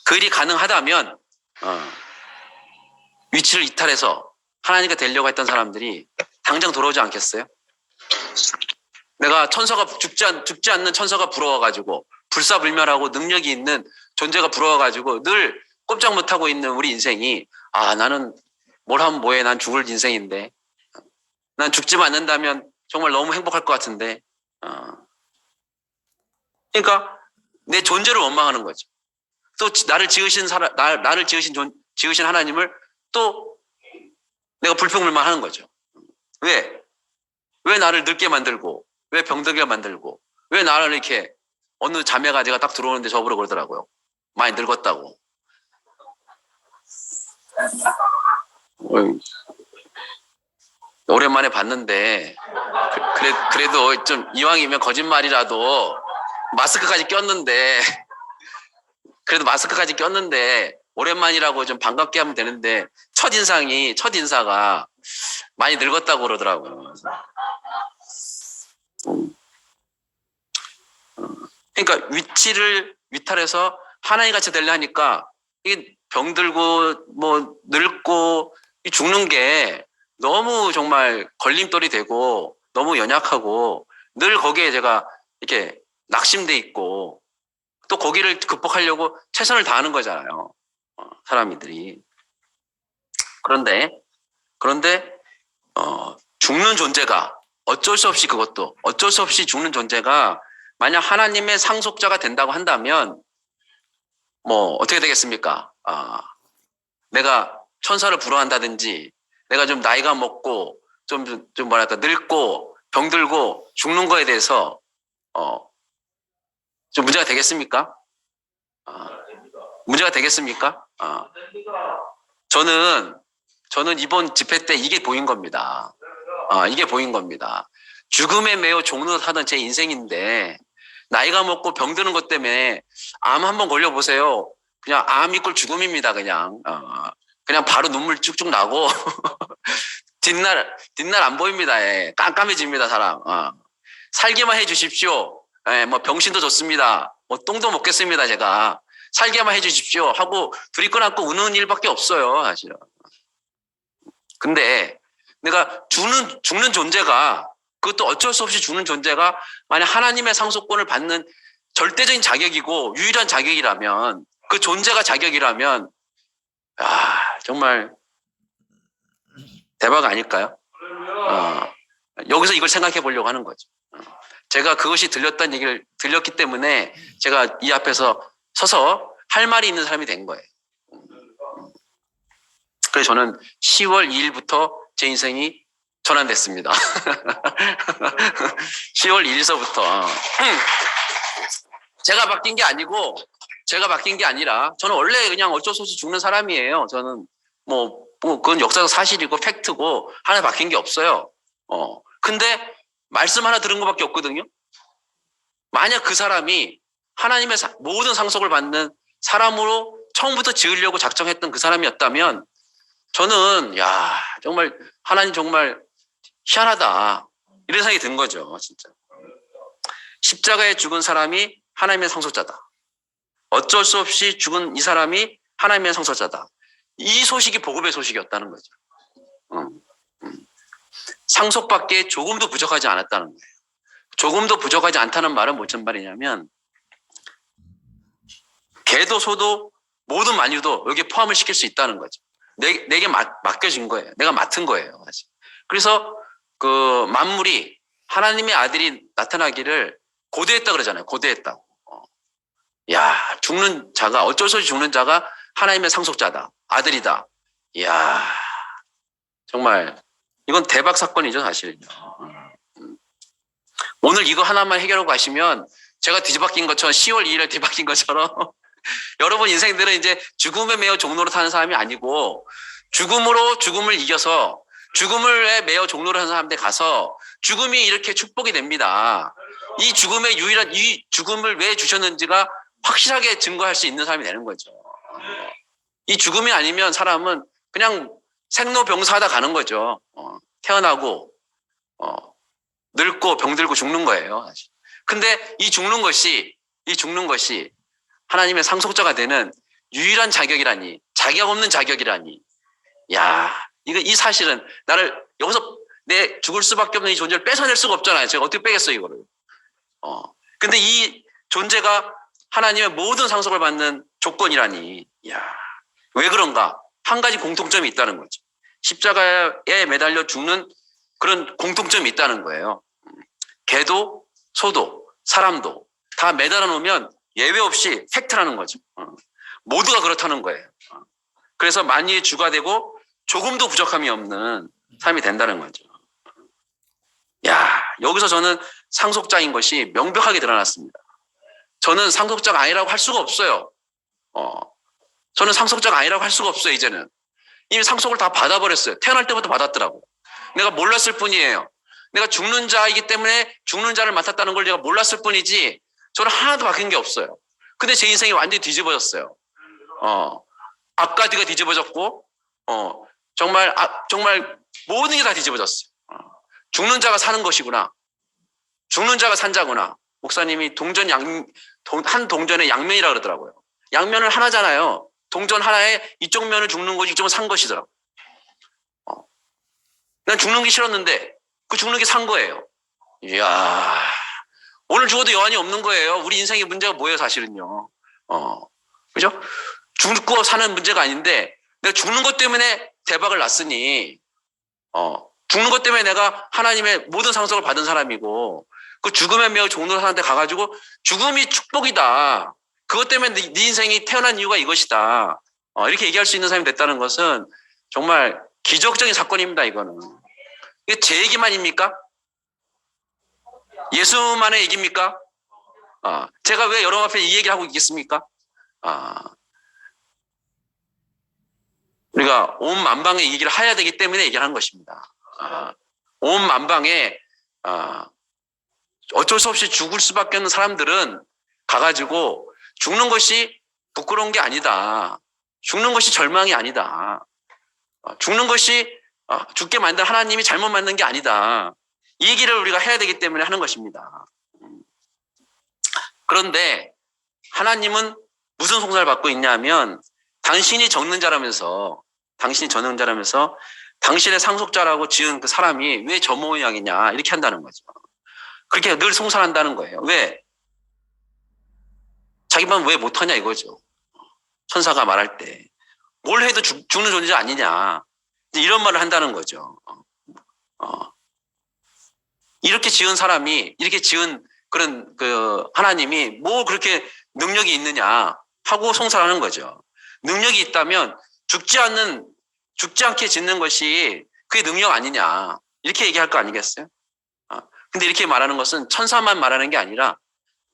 그 일이 가능하다면 위치를 이탈해서 하나님과 되려고 했던 사람들이 당장 돌아오지 않겠어요? 내가 천사가 죽지 않는 천사가 부러워가지고 불사불멸하고 능력이 있는 존재가 부러워가지고 늘 꼼짝 못하고 있는 우리 인생이 나는 뭘 하면 뭐해 난 죽을 인생인데 난 죽지만 않는다면 정말 너무 행복할 것 같은데 그러니까 내 존재를 원망하는 거죠. 또 나를 지으신 지으신 하나님을 또 내가 불평불만하는 거죠. 왜 나를 늙게 만들고 왜 병들게 만들고 왜 나를 이렇게 어느 자매가 제가 딱 들어오는데 저보러 그러더라고요. 많이 늙었다고. 오랜만에 봤는데 그래도 좀 이왕이면 거짓말이라도 마스크까지 꼈는데 그래도 마스크까지 꼈는데 오랜만이라고 좀 반갑게 하면 되는데 첫 인사가 많이 늙었다고 그러더라고요. 그러니까 위치를 위탈해서 하나님 같이 되려 하니까 이게 병들고 뭐 늙고 죽는 게 너무 정말 걸림돌이 되고 너무 연약하고 늘 거기에 제가 이렇게 낙심돼 있고 또 거기를 극복하려고 최선을 다하는 거잖아요. 사람들이. 그런데 죽는 존재가 어쩔 수 없이 죽는 존재가 만약 하나님의 상속자가 된다고 한다면 뭐 어떻게 되겠습니까? 내가 천사를 부러워한다든지 내가 좀 나이가 먹고 좀 뭐랄까 늙고 병들고 죽는 거에 대해서 좀 문제가 되겠습니까? 문제가 되겠습니까? 저는 이번 집회 때 이게 보인 겁니다. 이게 보인 겁니다. 죽음에 매우 종노하던 제 인생인데 나이가 먹고 병드는 것 때문에 암 한번 걸려보세요. 그냥 암 이꼴 죽음입니다. 그냥 바로 눈물 쭉쭉 나고 뒷날 안 보입니다. 깜깜해집니다. 사람. 살게만 해주십시오. 뭐 병신도 좋습니다. 뭐 똥도 먹겠습니다. 제가 살게만 해주십시오 하고 둘이 끈안고 우는 일밖에 없어요. 사실은. 근데 내가 죽는 존재가 그것도 어쩔 수 없이 죽는 존재가 만약 하나님의 상속권을 받는 절대적인 자격이고 유일한 자격이라면 그 존재가 자격이라면 정말 대박 아닐까요? 여기서 이걸 생각해 보려고 하는 거죠. 제가 그것이 들렸다는 얘기를 들렸기 때문에 제가 이 앞에서 서서 할 말이 있는 사람이 된 거예요. 그래서 저는 10월 2일부터 제 인생이 전환됐습니다. 10월 1일서부터 제가 바뀐 게 아니라 저는 원래 그냥 어쩔 수 없이 죽는 사람이에요. 저는 뭐 그건 역사적 사실이고 팩트고 하나 바뀐 게 없어요. 근데 말씀 하나 들은 것밖에 없거든요. 만약 그 사람이 하나님의 모든 상속을 받는 사람으로 처음부터 지으려고 작정했던 그 사람이었다면 저는 정말 하나님 정말 희한하다 이런 생각이 든 거죠. 진짜 십자가에 죽은 사람이 하나님의 상속자다. 어쩔 수 없이 죽은 이 사람이 하나님의 상속자다. 이 소식이 복음의 소식이었다는 거죠. 상속밖에 조금도 부족하지 않았다는 거예요. 조금도 부족하지 않다는 말은 무슨 말이냐면 개도 소도 모든 만유도 여기에 포함을 시킬 수 있다는 거죠. 내게 맡겨진 거예요. 내가 맡은 거예요. 사실. 그래서 그 만물이 하나님의 아들이 나타나기를 고대했다 그러잖아요. 고대했다고. 죽는 자가 어쩔 수 없이 죽는 자가 하나님의 상속자다. 아들이다. 정말 이건 대박 사건이죠, 사실은요. 오늘 이거 하나만 해결하고 가시면 제가 뒤집어낀 것처럼 10월 2일에 뒤바뀐 것처럼 여러분 인생들은 이제 죽음에 매여 종로로 타는 사람이 아니고 죽음으로 죽음을 이겨서 죽음을 매여 종로로 하는 사람한테 가서 죽음이 이렇게 축복이 됩니다. 이 죽음의 이 죽음을 왜 주셨는지가 확실하게 증거할 수 있는 사람이 되는 거죠. 이 죽음이 아니면 사람은 그냥 생로병사하다 가는 거죠. 태어나고 늙고 병들고 죽는 거예요. 사실. 근데 이 죽는 것이 하나님의 상속자가 되는 유일한 자격이라니, 자격 없는 자격이라니. 이 사실은 나를 여기서 내 죽을 수밖에 없는 이 존재를 뺏어낼 수가 없잖아요. 제가 어떻게 빼겠어요, 이거를. 근데 이 존재가 하나님의 모든 상속을 받는 조건이라니. 왜 그런가? 한 가지 공통점이 있다는 거죠. 십자가에 매달려 죽는 그런 공통점이 있다는 거예요. 개도, 소도, 사람도 다 매달아 놓으면 예외 없이 팩트라는 거죠. 모두가 그렇다는 거예요. 그래서 만유의 주가 되고 조금도 부족함이 없는 삶이 된다는 거죠. 여기서 저는 상속자인 것이 명백하게 드러났습니다. 저는 상속자가 아니라고 할 수가 없어요. 저는 상속자가 아니라고 할 수가 없어요, 이제는. 이미 상속을 다 받아버렸어요. 태어날 때부터 받았더라고요. 내가 몰랐을 뿐이에요. 내가 죽는 자이기 때문에 죽는 자를 맡았다는 걸 내가 몰랐을 뿐이지 저는 하나도 바뀐 게 없어요. 근데 제 인생이 완전히 뒤집어졌어요. 앞가지가 뒤집어졌고 정말 모든 게 다 뒤집어졌어요. 죽는 자가 사는 것이구나. 죽는 자가 산 자구나. 목사님이 한 동전의 양면이라 그러더라고요. 양면은 하나잖아요. 동전 하나에 이쪽 면은 죽는 거지 이쪽은 산 것이더라고요. 난 죽는 게 싫었는데 그 죽는 게 산 거예요. 오늘 죽어도 여한이 없는 거예요. 우리 인생의 문제가 뭐예요, 사실은요. 그죠? 죽고 사는 문제가 아닌데 내가 죽는 것 때문에 대박을 났으니 죽는 것 때문에 내가 하나님의 모든 상속을 받은 사람이고 그 죽음에 매여 종로로 사는데 가가지고 죽음이 축복이다. 그것 때문에 네 인생이 태어난 이유가 이것이다. 이렇게 얘기할 수 있는 사람이 됐다는 것은 정말 기적적인 사건입니다. 이거는. 이게 제 얘기만입니까? 예수만의 얘기입니까? 제가 왜 여러분 앞에 이 얘기를 하고 있겠습니까? 우리가 온 만방에 이 얘기를 해야 되기 때문에 얘기를 하는 것입니다. 온 만방에 어쩔 수 없이 죽을 수밖에 없는 사람들은 가가지고 죽는 것이 부끄러운 게 아니다. 죽는 것이 절망이 아니다. 죽는 것이 죽게 만든 하나님이 잘못 만든 게 아니다. 이 얘기를 우리가 해야 되기 때문에 하는 것입니다. 그런데 하나님은 무슨 송사를 받고 있냐면 당신이 적는 자라면서 당신의 상속자라고 지은 그 사람이 왜 저 모양이냐 이렇게 한다는 거죠. 그렇게 늘 송사한다는 거예요. 왜? 자기만 왜 못하냐 이거죠. 천사가 말할 때 뭘 해도 죽는 존재 아니냐 이런 말을 한다는 거죠. 어, 이렇게 지은 사람이, 이렇게 지은 그런 하나님이 뭐 그렇게 능력이 있느냐 하고 송사하는 거죠. 능력이 있다면 죽지 않게 짓는 것이 그게 능력 아니냐. 이렇게 얘기할 거 아니겠어요? 근데 이렇게 말하는 것은 천사만 말하는 게 아니라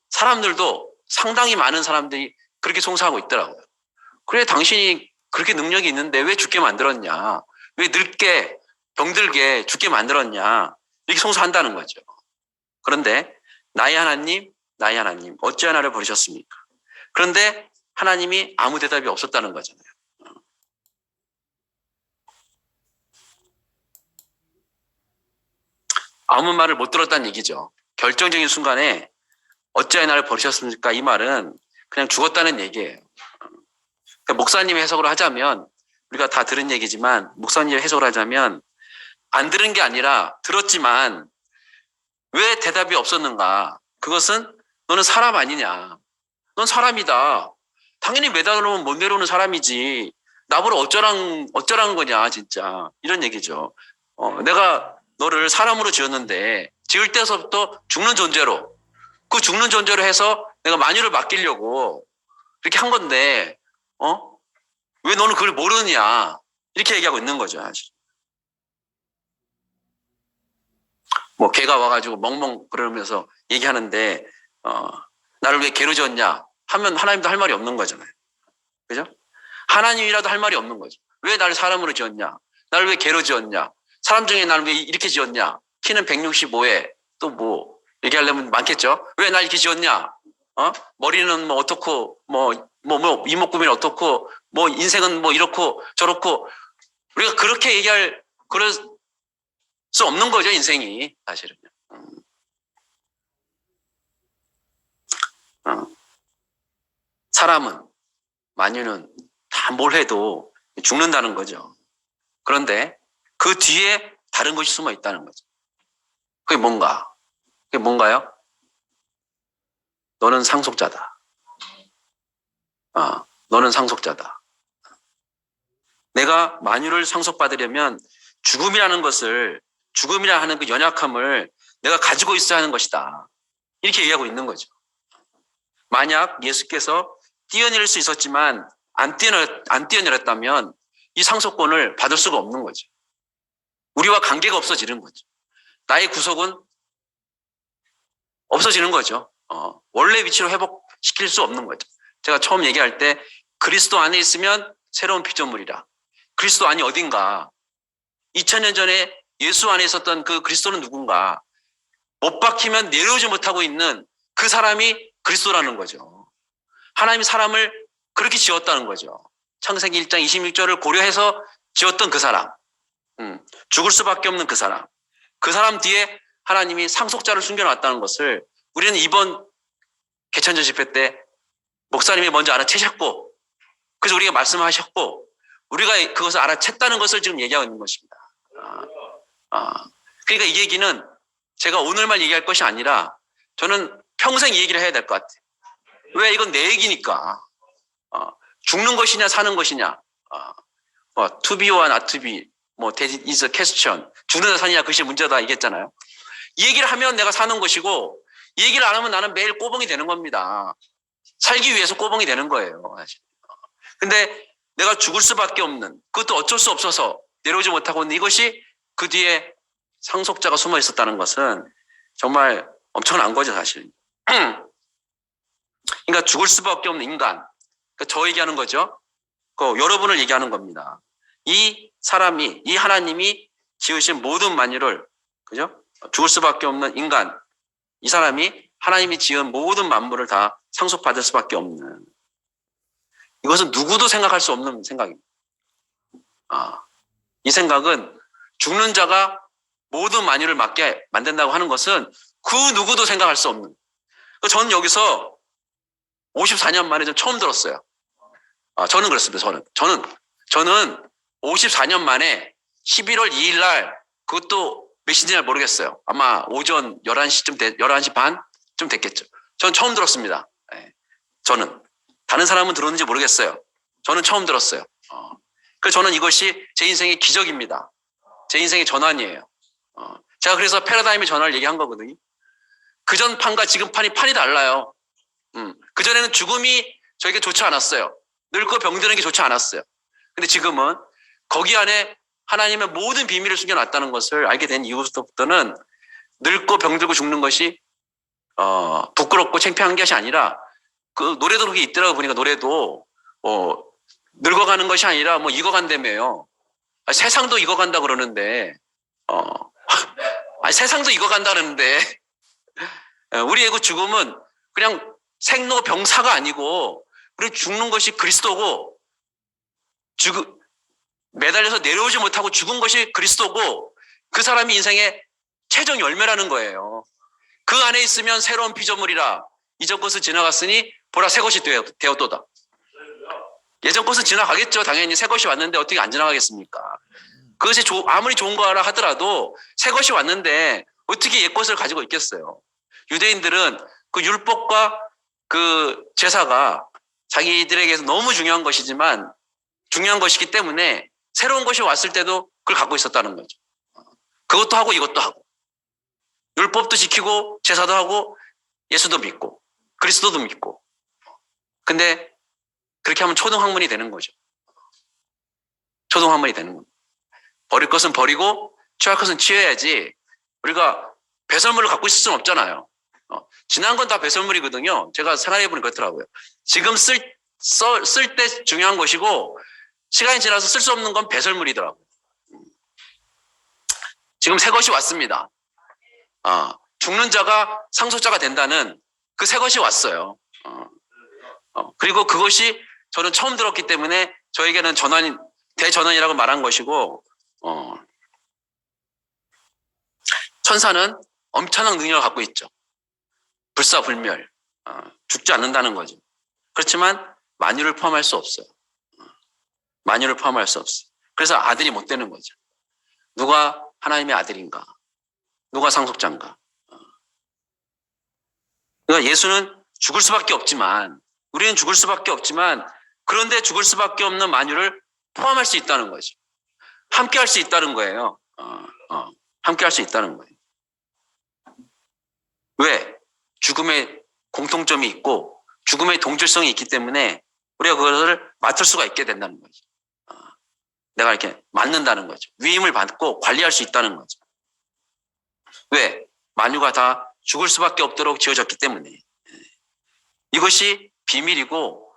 사람들도 상당히 많은 사람들이 그렇게 송사하고 있더라고요. 그래, 당신이 그렇게 능력이 있는데 왜 죽게 만들었냐? 왜 늙게, 병들게 죽게 만들었냐? 이렇게 송사한다는 거죠. 그런데 나의 하나님, 어찌 나를 버리셨습니까? 그런데 하나님이 아무 대답이 없었다는 거잖아요. 아무 말을 못 들었다는 얘기죠. 결정적인 순간에 어찌하여 나를 버리셨습니까? 이 말은 그냥 죽었다는 얘기예요. 그러니까 목사님의 해석을 하자면, 우리가 다 들은 얘기지만 목사님의 해석을 하자면, 안 들은 게 아니라 들었지만 왜 대답이 없었는가? 그것은 너는 사람 아니냐? 넌 사람이다. 당연히 매달려놓으면 못 내려오는 사람이지. 나보러 어쩌라는 거냐, 진짜. 이런 얘기죠. 내가 너를 사람으로 지었는데, 지을 때서부터 죽는 존재로, 그 죽는 존재로 해서 내가 만유를 맡기려고 그렇게 한 건데, 왜 너는 그걸 모르느냐? 이렇게 얘기하고 있는 거죠, 사실. 뭐, 개가 와가지고 멍멍 그러면서 얘기하는데, 나를 왜 개로 지었냐? 하면 하나님도 할 말이 없는 거잖아요. 그죠? 하나님이라도 할 말이 없는 거죠. 왜 나를 사람으로 지었냐? 나를 왜 개로 지었냐? 사람 중에 나를 왜 이렇게 지었냐? 키는 165에 또 뭐 얘기하려면 많겠죠? 왜 날 이렇게 지었냐? 머리는 뭐 어떻고, 이목구비는 어떻고, 뭐 인생은 뭐 이렇고 저렇고, 우리가 그렇게 그럴 수 없는 거죠, 인생이. 사실은요. 사람은, 만유는 다 뭘 해도 죽는다는 거죠. 그런데 그 뒤에 다른 것이 숨어 있다는 거죠. 그게 뭔가? 그게 뭔가요? 너는 상속자다. 너는 상속자다. 내가 만유를 상속받으려면 죽음이라 하는 그 연약함을 내가 가지고 있어야 하는 것이다. 이렇게 얘기하고 있는 거죠. 만약 예수께서 뛰어내릴 수 있었지만 안 뛰어내렸다면 이 상속권을 받을 수가 없는 거죠. 우리와 관계가 없어지는 거죠. 나의 구속은 없어지는 거죠. 원래 위치로 회복시킬 수 없는 거죠. 제가 처음 얘기할 때 그리스도 안에 있으면 새로운 피조물이라. 그리스도 안이 어딘가. 2000년 전에 예수 안에 있었던 그 그리스도는 누군가. 못 박히면 내려오지 못하고 있는 그 사람이 그리스도라는 거죠. 하나님이 사람을 그렇게 지었다는 거죠. 창세기 1장 26절을 고려해서 지었던 그 사람. 죽을 수밖에 없는 그 사람. 그 사람 뒤에 하나님이 상속자를 숨겨놨다는 것을 우리는 이번 개천절 집회 때 목사님이 먼저 알아채셨고, 그래서 우리가 말씀하셨고, 우리가 그것을 알아챘다는 것을 지금 얘기하고 있는 것입니다. 그러니까 이 얘기는 제가 오늘만 얘기할 것이 아니라 저는 평생 이 얘기를 해야 될 것 같아요. 왜? 이건 내 얘기니까. 죽는 것이냐 사는 것이냐. to be와 not to be. that is a question. 죽느냐 사느냐 그것이 문제다 얘기했잖아요. 이 얘기를 하면 내가 사는 것이고, 이 얘기를 안 하면 나는 매일 꼬봉이 되는 겁니다. 살기 위해서 꼬봉이 되는 거예요. 사실. 근데 내가 죽을 수밖에 없는, 그것도 어쩔 수 없어서 내려오지 못하고 있는 이것이 그 뒤에 상속자가 숨어 있었다는 것은 정말 엄청난 거죠, 사실. 그러니까 죽을 수밖에 없는 인간. 그러니까 저 얘기하는 거죠. 여러분을 얘기하는 겁니다. 이 사람이, 이 하나님이 지으신 모든 만유를, 그죠? 죽을 수밖에 없는 인간. 이 사람이 하나님이 지은 모든 만물을 다 상속받을 수밖에 없는. 이것은 누구도 생각할 수 없는 생각입니다. 이 생각은 죽는 자가 모든 만유를 맡게 만든다고 하는 것은 그 누구도 생각할 수 없는. 저는 여기서 54년 만에 좀 처음 들었어요. 저는 그렇습니다. 저는 54년 만에 11월 2일 날, 그것도 몇 시인지 잘 모르겠어요. 아마 오전 11시 반쯤 됐겠죠. 저는 처음 들었습니다. 저는. 다른 사람은 들었는지 모르겠어요. 저는 처음 들었어요. 그래서 저는 이것이 제 인생의 기적입니다. 제 인생의 전환이에요. 제가 그래서 패러다임의 전환을 얘기한 거거든요. 그전 판과 지금 판이 달라요. 그전에는 죽음이 저에게 좋지 않았어요. 늙고 병드는 게 좋지 않았어요. 근데 지금은 거기 안에 하나님의 모든 비밀을 숨겨놨다는 것을 알게 된 이후부터는 늙고 병들고 죽는 것이 부끄럽고 창피한 것이 아니라, 그 노래도 그게 있더라고. 보니까 노래도 늙어가는 것이 아니라 뭐 익어간다며요. 세상도 익어간다 그러는데 세상도 익어간다 그러는데 우리의 그 죽음은 그냥 생로병사가 아니고 우리 죽는 것이 그리스도고, 매달려서 내려오지 못하고 죽은 것이 그리스도고, 그 사람이 인생의 최종 열매라는 거예요. 그 안에 있으면 새로운 피조물이라. 이전 것은 지나갔으니 보라 새 것이 되었도다. 예전 것은 지나가겠죠. 당연히 새 것이 왔는데 어떻게 안 지나가겠습니까? 그것이 아무리 좋은 거라 하더라도 새 것이 왔는데 어떻게 옛 것을 가지고 있겠어요. 유대인들은 그 율법과 그 제사가 자기들에게서 너무 중요한 것이지만, 중요한 것이기 때문에 새로운 것이 왔을 때도 그걸 갖고 있었다는 거죠. 그것도 하고 이것도 하고, 율법도 지키고 제사도 하고 예수도 믿고 그리스도도 믿고. 근데 그렇게 하면 초등학문이 되는 거죠. 초등학문이 되는 겁니다. 버릴 것은 버리고 취할 것은 취해야지, 우리가 배설물을 갖고 있을 수는 없잖아요. 지난 건 다 배설물이거든요. 제가 생각해보니 그렇더라고요. 지금 쓸 때 중요한 것이고, 시간이 지나서 쓸 수 없는 건 배설물이더라고요. 지금 새 것이 왔습니다. 죽는 자가 상속자가 된다는 그 새 것이 왔어요. 그리고 그것이 저는 처음 들었기 때문에 저에게는 대전환이라고 말한 것이고, 천사는 엄청난 능력을 갖고 있죠. 불사불멸, 죽지 않는다는 거죠. 그렇지만 만유를 포함할 수 없어요. 만유를 포함할 수 없어요. 그래서 아들이 못 되는 거죠. 누가 하나님의 아들인가? 누가 상속자인가? 그러니까 예수는 죽을 수밖에 없지만, 우리는 죽을 수밖에 없지만, 그런데 죽을 수밖에 없는 만유를 포함할 수 있다는 거죠. 함께 할 수 있다는 거예요. 함께 할 수 있다는 거예요. 왜? 죽음의 공통점이 있고 죽음의 동질성이 있기 때문에 우리가 그것을 맡을 수가 있게 된다는 거죠. 내가 이렇게 맡는다는 거죠. 위임을 받고 관리할 수 있다는 거죠. 왜? 만유가 다 죽을 수밖에 없도록 지어졌기 때문에. 이것이 비밀이고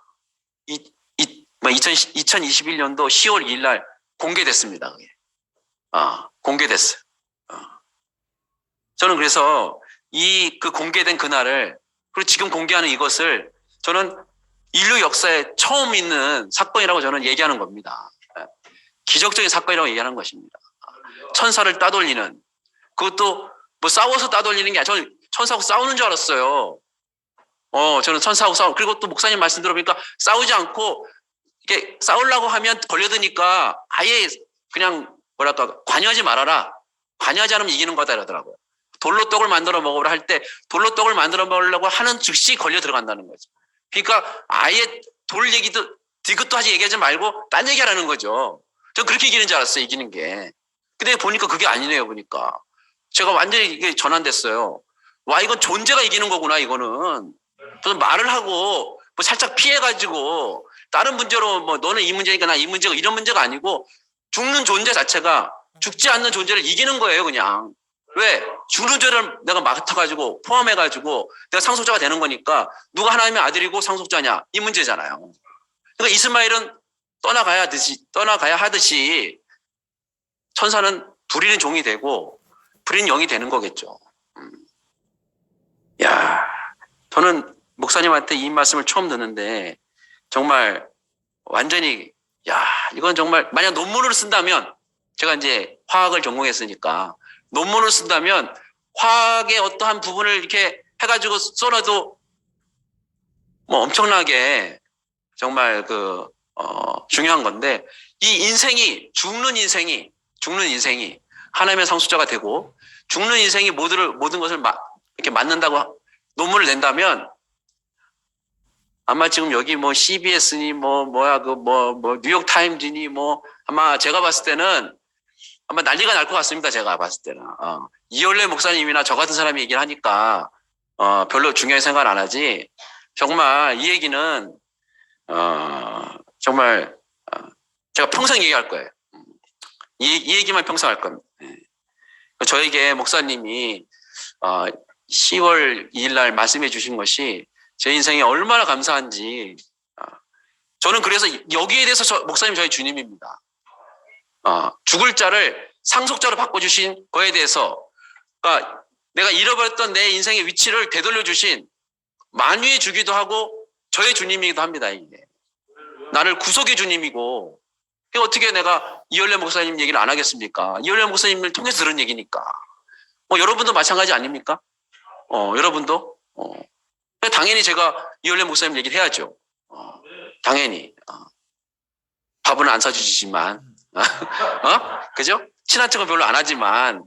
2021년도 10월 2일 날 공개됐습니다. 그게. 공개됐어요. 저는 그래서 그 공개된 그날을, 그리고 지금 공개하는 이것을 저는 인류 역사에 처음 있는 사건이라고 저는 얘기하는 겁니다. 기적적인 사건이라고 얘기하는 것입니다. 천사를 따돌리는, 그것도 뭐 싸워서 따돌리는 게 아니라, 저는 천사하고 싸우는 줄 알았어요. 저는 천사하고 싸우고, 그리고 또 목사님 말씀 들어보니까 싸우지 않고 이렇게 싸우려고 하면 걸려드니까 아예 그냥 관여하지 말아라. 관여하지 않으면 이기는 거다 이러더라고요. 돌로 떡을 만들어 먹으라 할 때 돌로 떡을 만들어 먹으려고 하는 즉시 걸려 들어간다는 거죠. 그러니까 아예 돌 얘기도 디귿도 얘기하지 말고 딴 얘기하라는 거죠. 전 그렇게 이기는 줄 알았어요, 이기는 게. 근데 보니까 그게 아니네요, 보니까. 제가 완전히 이게 전환됐어요. 와, 이건 존재가 이기는 거구나, 이거는. 저는 말을 하고 뭐 살짝 피해가지고 다른 문제로 뭐 너는 이 문제니까 나 이 문제가, 이런 문제가 아니고, 죽는 존재 자체가 죽지 않는 존재를 이기는 거예요, 그냥. 왜? 죽는 존재를 내가 맡아가지고 포함해가지고 내가 상속자가 되는 거니까, 누가 하나님의 아들이고 상속자냐, 이 문제잖아요. 그러니까 이스마엘은 떠나가야 하듯이 천사는 부리는 종이 되고 부리는 영이 되는 거겠죠. 저는 목사님한테 이 말씀을 처음 듣는데 정말 완전히, 이건 정말, 만약 논문을 쓴다면, 제가 이제 화학을 전공했으니까 논문을 쓴다면 화학의 어떠한 부분을 이렇게 해가지고 써놔도 뭐 엄청나게 정말 중요한 건데, 이 인생이, 죽는 인생이 하나님의 상속자가 되고, 죽는 인생이 모든 것을 이렇게 맡는다고 논문을 낸다면, 아마 지금 여기 뭐 CBS니 뉴욕 타임즈니 아마 제가 봤을 때는 아마 난리가 날 것 같습니다. 제가 봤을 때는. 이열래 목사님이나 저 같은 사람이 얘기를 하니까 별로 중요하게 생각 안 하지. 정말 이 얘기는 정말 제가 평생 얘기할 거예요. 이 얘기만 평생 할 겁니다. 저에게 목사님이 10월 2일 날 말씀해 주신 것이 제 인생에 얼마나 감사한지. 저는 그래서 여기에 대해서 목사님 저희 주님입니다. 죽을 자를 상속자로 바꿔주신 거에 대해서, 그러니까 내가 잃어버렸던 내 인생의 위치를 되돌려주신 만유의 주기도 하고 저의 주님이기도 합니다. 이게 나를 구속의 주님이고, 어떻게 내가 이열래 목사님 얘기를 안 하겠습니까? 이열래 목사님을 통해서 들은 얘기니까. 여러분도 마찬가지 아닙니까? 여러분도 당연히 제가 이열래 목사님 얘기를 해야죠. 당연히 밥은 안 사주시지만 그죠? 친한 척은 별로 안 하지만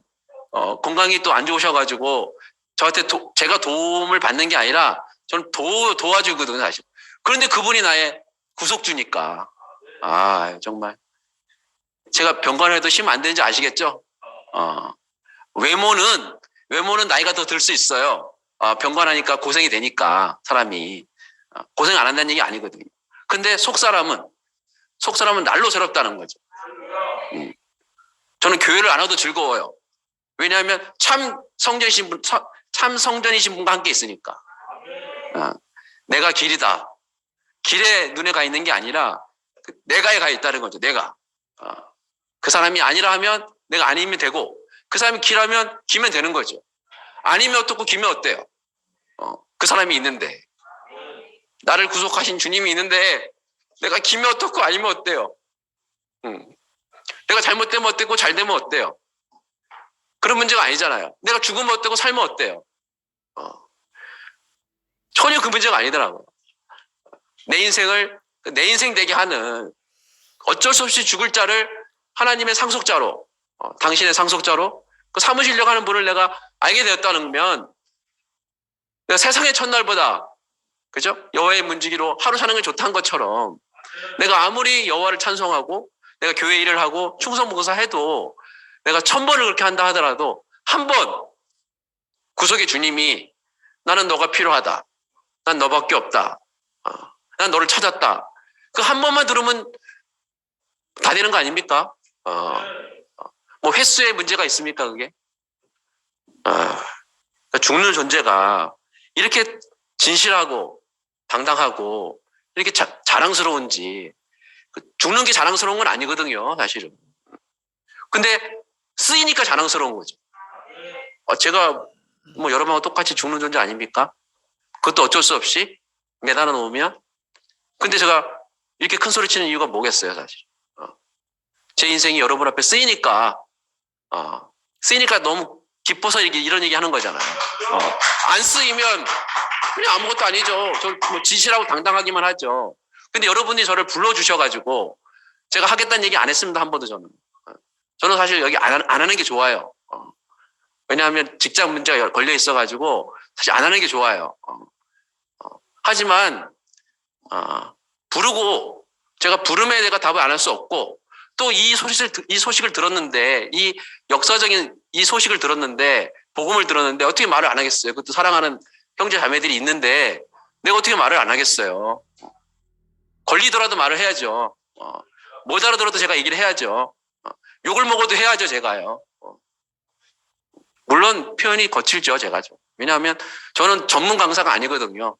건강이 또 안 좋으셔가지고 저한테 제가 도움을 받는 게 아니라 저는 도와주거든요, 사실. 그런데 그분이 나의 구속주니까. 정말 제가 병관해도 쉬면 안 되는지 아시겠죠? 외모는 나이가 더 들 수 있어요. 병관하니까 고생이 되니까 사람이 고생 안 한다는 얘기 아니거든요. 근데 속사람은 날로 새롭다는 거죠. 저는 교회를 안 와도 즐거워요. 왜냐하면 참 성전이신 분과 함께 있으니까. 내가 길이다. 길에 눈에 가 있는 게 아니라 내가에 가 있다는 거죠. 내가. 그 사람이 아니라 하면 내가 아니면 되고, 그 사람이 길하면 기면 되는 거죠. 아니면 어떻고 기면 어때요? 그 사람이 있는데, 나를 구속하신 주님이 있는데 내가 기면 어떻고 아니면 어때요? 내가 잘못되면 어때고 잘되면 어때요? 그런 문제가 아니잖아요. 내가 죽으면 어때고 살면 어때요? 전혀 그 문제가 아니더라고요. 내 인생 되게 하는, 어쩔 수 없이 죽을 자를 하나님의 상속자로, 당신의 상속자로 삼으시려고 하는 분을 내가 알게 되었다는 면, 내가 세상의 첫날보다, 그죠? 여호와의 문지기로 하루 사는 게 좋다는 것처럼, 내가 아무리 여호와를 찬송하고 내가 교회 일을 하고 충성봉사 해도, 내가 1000번을 그렇게 한다 하더라도 한 번 구속의 주님이 나는 너가 필요하다, 난 너밖에 없다, 난 너를 찾았다, 그 한 번만 들으면 다 되는 거 아닙니까? 뭐 횟수에 문제가 있습니까, 그게? 죽는 존재가 이렇게 진실하고 당당하고 이렇게 자랑스러운지. 죽는 게 자랑스러운 건 아니거든요, 사실은. 근데 쓰이니까 자랑스러운 거죠. 제가 뭐 여러분하고 똑같이 죽는 존재 아닙니까? 그것도 어쩔 수 없이 매달아 놓으면. 근데 제가 이렇게 큰 소리 치는 이유가 뭐겠어요, 사실. 제 인생이 여러분 앞에 쓰이니까 너무 기뻐서 이런 얘기 하는 거잖아요. 안 쓰이면 그냥 아무것도 아니죠. 저 뭐 진실하고 당당하기만 하죠. 근데 여러분이 저를 불러주셔가지고 제가 하겠다는 얘기 안 했습니다, 한 번도. 저는 사실 여기 안 하는 게 좋아요. 왜냐하면 직장 문제가 걸려 있어가지고 사실 안 하는 게 좋아요. 하지만 부르고, 제가 부름에 내가 답을 안 할 수 없고, 또 이 소식을 들었는데, 이 역사적인 이 소식을 들었는데, 복음을 들었는데 어떻게 말을 안 하겠어요? 그것도 사랑하는 형제 자매들이 있는데 내가 어떻게 말을 안 하겠어요? 걸리더라도 말을 해야죠. 못 알아들어도 제가 얘기를 해야죠. 욕을 먹어도 해야죠, 제가요. 물론 표현이 거칠죠, 제가 좀. 왜냐하면 저는 전문 강사가 아니거든요.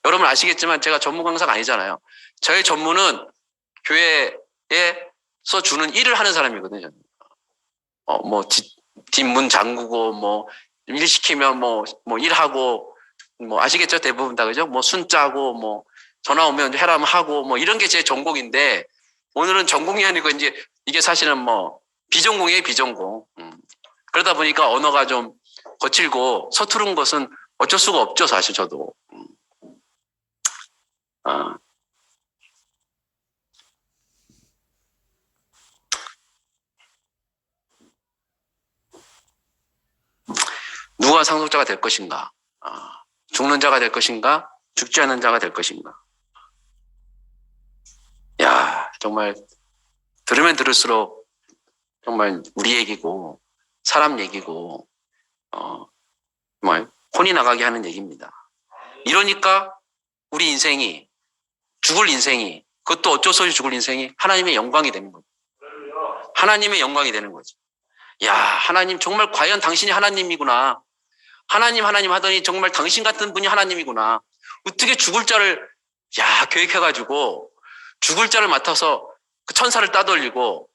여러분 아시겠지만 제가 전문 강사가 아니잖아요. 저의 전문은 교회에서 주는 일을 하는 사람이거든요. 뭐 뒷문 잠그고, 뭐 일 시키면 뭐 일하고, 뭐 아시겠죠, 대부분 다. 그죠? 뭐 순 짜고, 뭐 전화 오면 해라면 하고, 뭐 이런 게 제 전공인데, 오늘은 전공이 아니고 이제 이게 사실은 뭐 비전공이에요, 비전공. 그러다 보니까 언어가 좀 거칠고 서투른 것은 어쩔 수가 없죠, 사실 저도. 누가 상속자가 될 것인가? 죽는 자가 될 것인가? 죽지 않는 자가 될 것인가? 야, 정말 들으면 들을수록 정말 우리 얘기고 사람 얘기고 정말 혼이 나가게 하는 얘기입니다. 이러니까 우리 인생이 죽을 인생이 그것도 어쩔 수 없이 죽을 인생이 하나님의 영광이 되는 거죠. 하나님의 영광이 되는 거죠. 야, 하나님 정말 과연 당신이 하나님이구나. 하나님 하더니 정말 당신 같은 분이 하나님이구나. 어떻게 죽을 자를 계획해가지고 죽을 자를 맡아서 그 천사를 따돌리고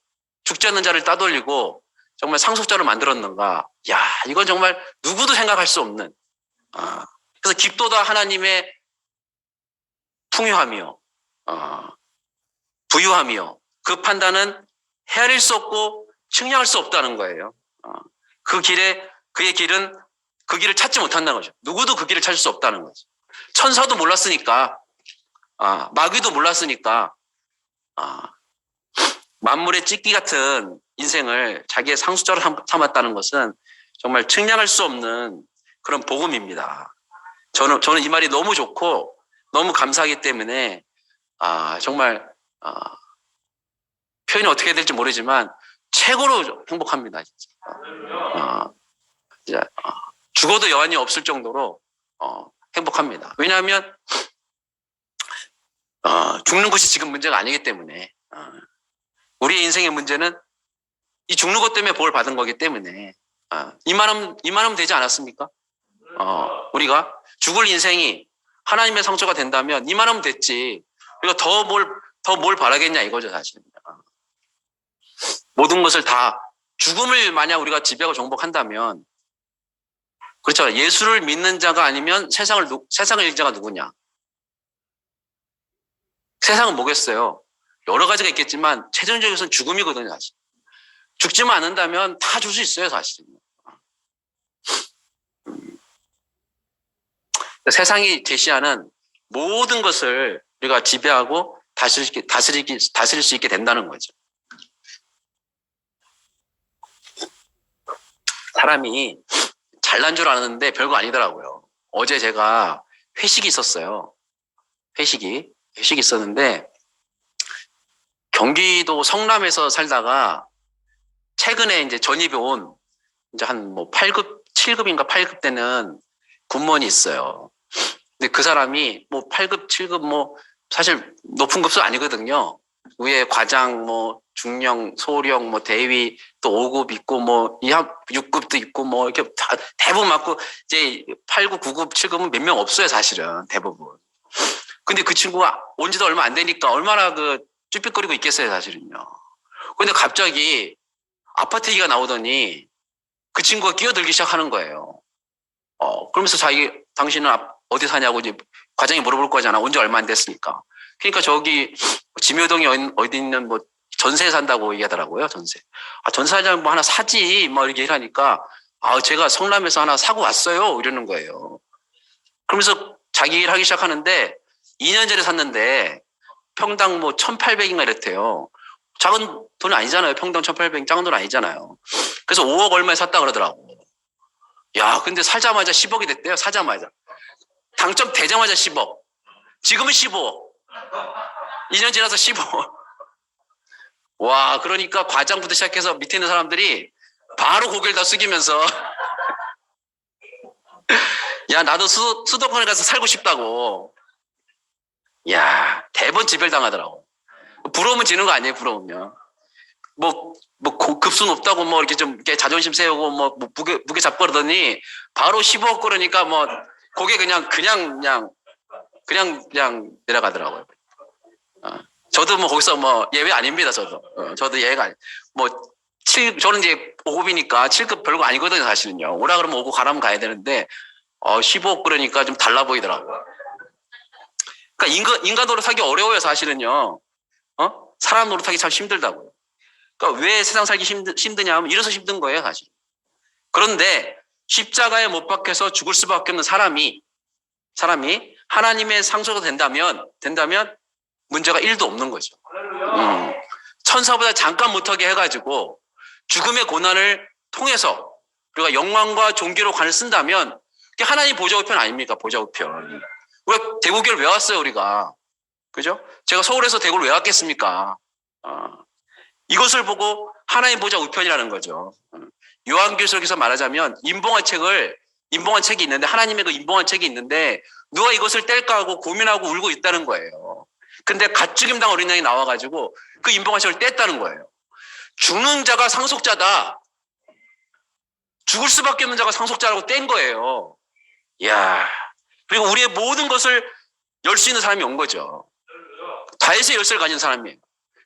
죽지 않는 자를 따돌리고 정말 상속자를 만들었는가. 야, 이건 정말 누구도 생각할 수 없는. 그래서 깊도다 하나님의 풍요하며 부유하며 그 판단은 헤아릴 수 없고 측량할 수 없다는 거예요. 그의 길은 그 길을 찾지 못한다는 거죠. 누구도 그 길을 찾을 수 없다는 거죠. 천사도 몰랐으니까, 마귀도 몰랐으니까, 만물의 찢기 같은 인생을 자기의 상속자로 삼았다는 것은 정말 측량할 수 없는 그런 복음입니다. 저는 이 말이 너무 좋고 너무 감사하기 때문에 정말 표현이 어떻게 해야 될지 모르지만 최고로 행복합니다. 진짜. 죽어도 여한이 없을 정도로 행복합니다. 왜냐하면 죽는 것이 지금 문제가 아니기 때문에 우리의 인생의 문제는 이 죽는 것 때문에 복을 받은 거기 때문에 이만하면 되지 않았습니까? 우리가 죽을 인생이 하나님의 상처가 된다면 이만하면 됐지. 우리가 더 뭘 바라겠냐 이거죠, 사실은. 모든 것을 다 죽음을 만약 우리가 지배하고 정복한다면 그렇죠. 예수를 믿는 자가 아니면 세상을 잃은 자가 누구냐? 세상은 뭐겠어요? 여러 가지가 있겠지만 최종적으로는 죽음이거든요, 사실. 죽지만 않는다면 다 줄 수 있어요, 사실은. 세상이 제시하는 모든 것을 우리가 지배하고 다스릴 수 있게 된다는 거죠. 사람이 잘난 줄 아는데 별거 아니더라고요. 어제 제가 회식이 있었어요. 회식이 있었는데 경기도 성남에서 살다가 최근에 이제 전입이 온 이제 한 8급, 7급인가 8급 되는 군무원이 있어요. 근데 그 사람이 8급, 7급 사실 높은 급수 아니거든요. 위에 과장, 중령, 소령, 대위, 또 5급 있고, 6급도 있고, 이렇게 다 대부분 맞고, 이제 8급, 9급, 7급은 몇 명 없어요, 사실은. 대부분. 근데 그 친구가 온 지도 얼마 안 되니까 얼마나 쭈삣거리고 있겠어요, 사실은요. 근데 갑자기 아파트 얘기가 나오더니 그 친구가 끼어들기 시작하는 거예요. 그러면서 당신은 어디 사냐고 이제 과장이 물어볼 거잖아. 온 지 얼마 안 됐으니까. 그러니까 저기 지묘동에 어디 있는 전세 산다고 얘기하더라고요. 전세. 전세 하자면 하나 사지. 이렇게 하니까 제가 성남에서 하나 사고 왔어요. 이러는 거예요. 그러면서 자기 일 하기 시작하는데 2년 전에 샀는데 평당 1,800인가 이랬대요. 작은 돈이 아니잖아요. 평당 1,800 작은 돈 아니잖아요. 그래서 5억 얼마에 샀다 그러더라고. 야, 근데 사자마자 10억이 됐대요. 사자마자. 당첨되자마자 10억. 지금은 15억. 2년 지나서 15억. 와, 그러니까 과장부터 시작해서 밑에 있는 사람들이 바로 고개를 다 숙이면서 야, 나도 수도권에 가서 살고 싶다고. 야, 대번 지별당하더라고. 부러우면 지는 거 아니에요, 부러우면. 급수 높다고 이렇게 좀 이렇게 자존심 세우고 무게 잡고 그러더니 바로 15억 그러니까 고개 그냥 내려가더라고요. 저도 거기서 예외 아닙니다, 저도 예외가 아니. 저는 이제 5급이니까 7급 별거 아니거든요, 사실은요. 오라 그러면 오고 가라면 가야 되는데 15억 그러니까 좀 달라 보이더라고요. 그러니까 인간 노릇하기 어려워요, 사실은요. 사람 노릇하기 참 힘들다고요. 그러니까 왜 세상 살기 힘드냐 하면 이래서 힘든 거예요, 사실. 그런데 십자가에 못 박혀서 죽을 수밖에 없는 사람이 하나님의 상속이 된다면 문제가 1도 없는 거죠. 천사보다 잠깐 못하게 해가지고 죽음의 고난을 통해서 우리가 영광과 존귀로 관을 쓴다면 그게 하나님 보좌우편 아닙니까? 보좌우편. 우리가 대구교를 왜 왔어요, 우리가? 그죠? 제가 서울에서 대구를 왜 왔겠습니까? 이것을 보고 하나님 보좌 우편이라는 거죠. 요한계시록에서 말하자면 인봉한 책이 있는데, 하나님의 그 인봉한 책이 있는데 누가 이것을 뗄까 하고 고민하고 울고 있다는 거예요. 근데 갓죽임당 어린 양이 나와가지고 그 인봉한 책을 뗐다는 거예요. 죽는 자가 상속자다. 죽을 수밖에 없는 자가 상속자라고 뗀 거예요. 이야. 그리고 우리의 모든 것을 열 수 있는 사람이 온 거죠. 다윗의 열쇠를 가진 사람이에요.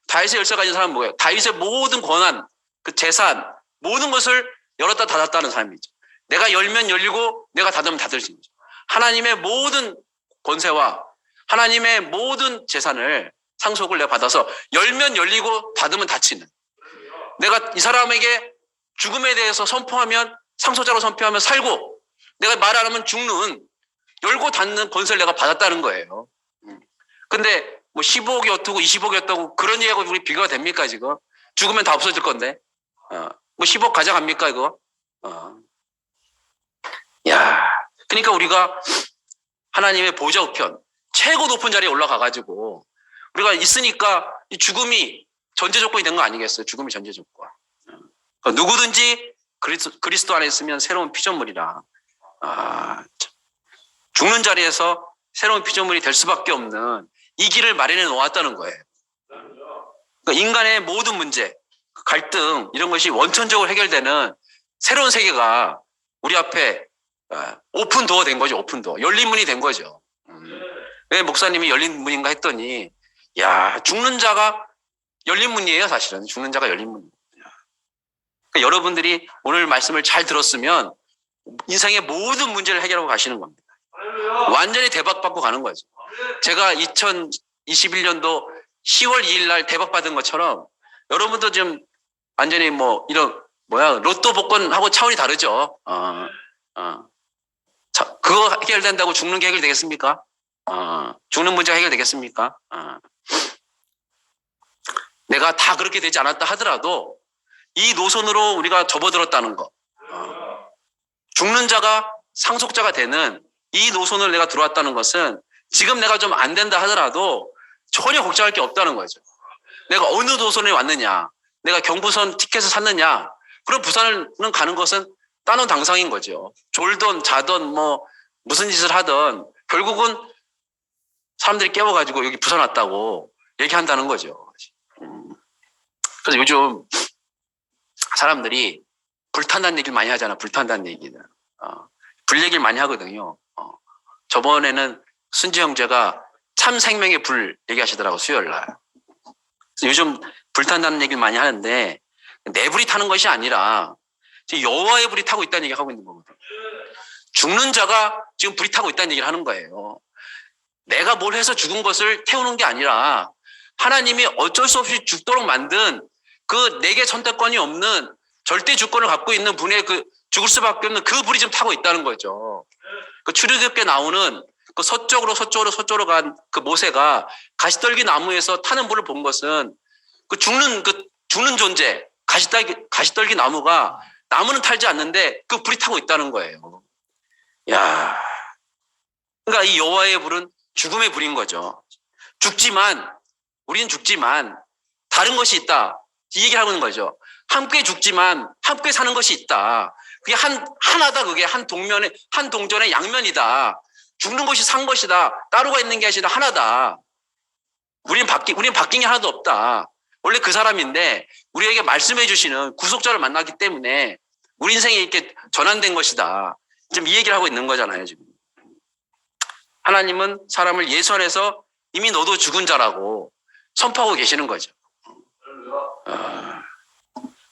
다윗의 열쇠를 가진 사람은 뭐예요? 다윗의 모든 권한, 그 재산, 모든 것을 열었다 닫았다는 사람이죠. 내가 열면 열리고 내가 닫으면 닫을 수 있는 거죠. 하나님의 모든 권세와 하나님의 모든 재산을 상속을 내가 받아서 열면 열리고 닫으면 닫히는, 내가 이 사람에게 죽음에 대해서 선포하면 상속자로 선포하면 살고, 내가 말 안 하면 죽는, 열고 닫는 권세를 내가 받았다는 거예요. 근데 뭐 15억이 어떻고 20억이 어떻고 그런 얘기하고 우리 비교가 됩니까 지금? 죽으면 다 없어질 건데. 뭐 10억 가져갑니까 이거? 야, 그러니까 우리가 하나님의 보좌 우편 최고 높은 자리에 올라가가지고 우리가 있으니까 이 죽음이 전제 조건이 된 거 아니겠어요? 죽음이 전제 조건. 누구든지 그리스도 안에 있으면 새로운 피조물이라. 죽는 자리에서 새로운 피조물이 될 수밖에 없는 이 길을 마련해 놓았다는 거예요. 그러니까 인간의 모든 문제, 갈등 이런 것이 원천적으로 해결되는 새로운 세계가 우리 앞에 오픈 도어 된 거죠. 오픈 도어. 열린 문이 된 거죠. 왜 목사님이 열린 문인가 했더니, 야, 죽는 자가 열린 문이에요. 사실은 죽는 자가 열린 문이에요. 그러니까 여러분들이 오늘 말씀을 잘 들었으면 인생의 모든 문제를 해결하고 가시는 겁니다. 완전히 대박받고 가는 거죠. 제가 2021년도 10월 2일 날 대박받은 것처럼 여러분도 지금 완전히 뭐 이런 로또 복권하고 차원이 다르죠. 그거 해결된다고 죽는 게 해결되겠습니까? 죽는 문제가 해결되겠습니까? 내가 다 그렇게 되지 않았다 하더라도 이 노선으로 우리가 접어들었다는 거, 죽는 자가 상속자가 되는 이 노선을 내가 들어왔다는 것은 지금 내가 좀 안 된다 하더라도 전혀 걱정할 게 없다는 거죠. 내가 어느 노선에 왔느냐, 내가 경부선 티켓을 샀느냐, 그럼 부산을 가는 것은 따놓은 당상인 거죠. 졸던 자던 뭐 무슨 짓을 하던 결국은 사람들이 깨워가지고 여기 부산 왔다고 얘기한다는 거죠. 그래서 요즘 사람들이 불탄다는 얘기를 많이 하잖아. 불탄다는 얘기는. 불 얘기를 많이 하거든요. 저번에는 순지 형제가 참 생명의 불 얘기하시더라고, 수요일 날. 요즘 불탄다는 얘기를 많이 하는데 내 불이 타는 것이 아니라 여호와의 불이 타고 있다는 얘기를 하고 있는 거거든요. 죽는 자가 지금 불이 타고 있다는 얘기를 하는 거예요. 내가 뭘 해서 죽은 것을 태우는 게 아니라 하나님이 어쩔 수 없이 죽도록 만든 그 내게 선택권이 없는 절대 주권을 갖고 있는 분의 그 죽을 수밖에 없는 그 불이 지금 타고 있다는 거죠. 그 출애굽기에 나오는 그 서쪽으로 간 그 모세가 가시떨기 나무에서 타는 불을 본 것은 그 죽는 존재, 가시떨기 나무가, 나무는 탈지 않는데 그 불이 타고 있다는 거예요. 야, 그러니까 이 여호와의 불은 죽음의 불인 거죠. 우리는 죽지만 다른 것이 있다, 이 얘기를 하고 있는 거죠. 함께 죽지만 함께 사는 것이 있다. 그게 하나다. 그게 한 동전의 양면이다. 죽는 것이 산 것이다. 따로가 있는 게 아니라 하나다. 우리는 바뀐 게 하나도 없다. 원래 그 사람인데 우리에게 말씀해 주시는 구속자를 만났기 때문에 우리 인생이 이렇게 전환된 것이다. 지금 이 얘기를 하고 있는 거잖아요, 지금. 하나님은 사람을 예수 안에서 이미 너도 죽은 자라고 선포하고 계시는 거죠.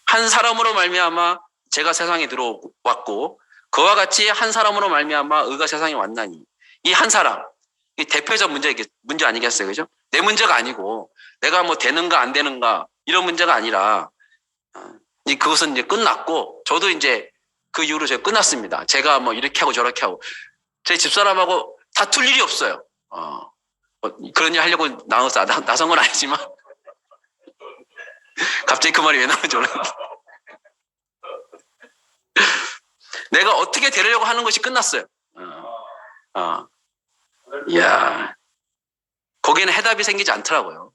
한 사람으로 말미암아 죄가 세상에 들어왔고 그와 같이 한 사람으로 말미암아 의가 세상에 왔나니, 이 한 사람, 이 대표적 문제 아니겠어요, 그죠? 내 문제가 아니고 내가 뭐 되는가 안 되는가 이런 문제가 아니라 그것은 이제 끝났고, 저도 이제 그 이후로 제가 끝났습니다. 제가 뭐 이렇게 하고 저렇게 하고 제 집사람하고 다툴 일이 없어요. 그런 일 하려고 나선 건 아니지만 갑자기 그 말이 왜 나오는지 모르겠는데 내가 어떻게 되려고 하는 것이 끝났어요. 이야, 거기에는 해답이 생기지 않더라고요.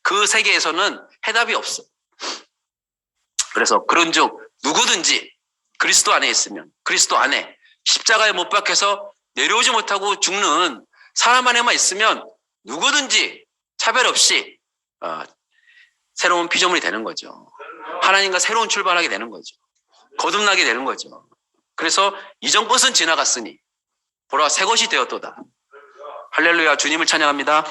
그 세계에서는 해답이 없어. 그래서 그런즉 누구든지 그리스도 안에 있으면, 그리스도 안에 십자가에 못 박혀서 내려오지 못하고 죽는 사람 안에만 있으면 누구든지 차별 없이 새로운 피조물이 되는 거죠. 하나님과 새로운 출발하게 되는 거죠. 거듭나게 되는 거죠. 그래서 이전 것은 지나갔으니 보라 새 것이 되었도다. 할렐루야. 주님을 찬양합니다.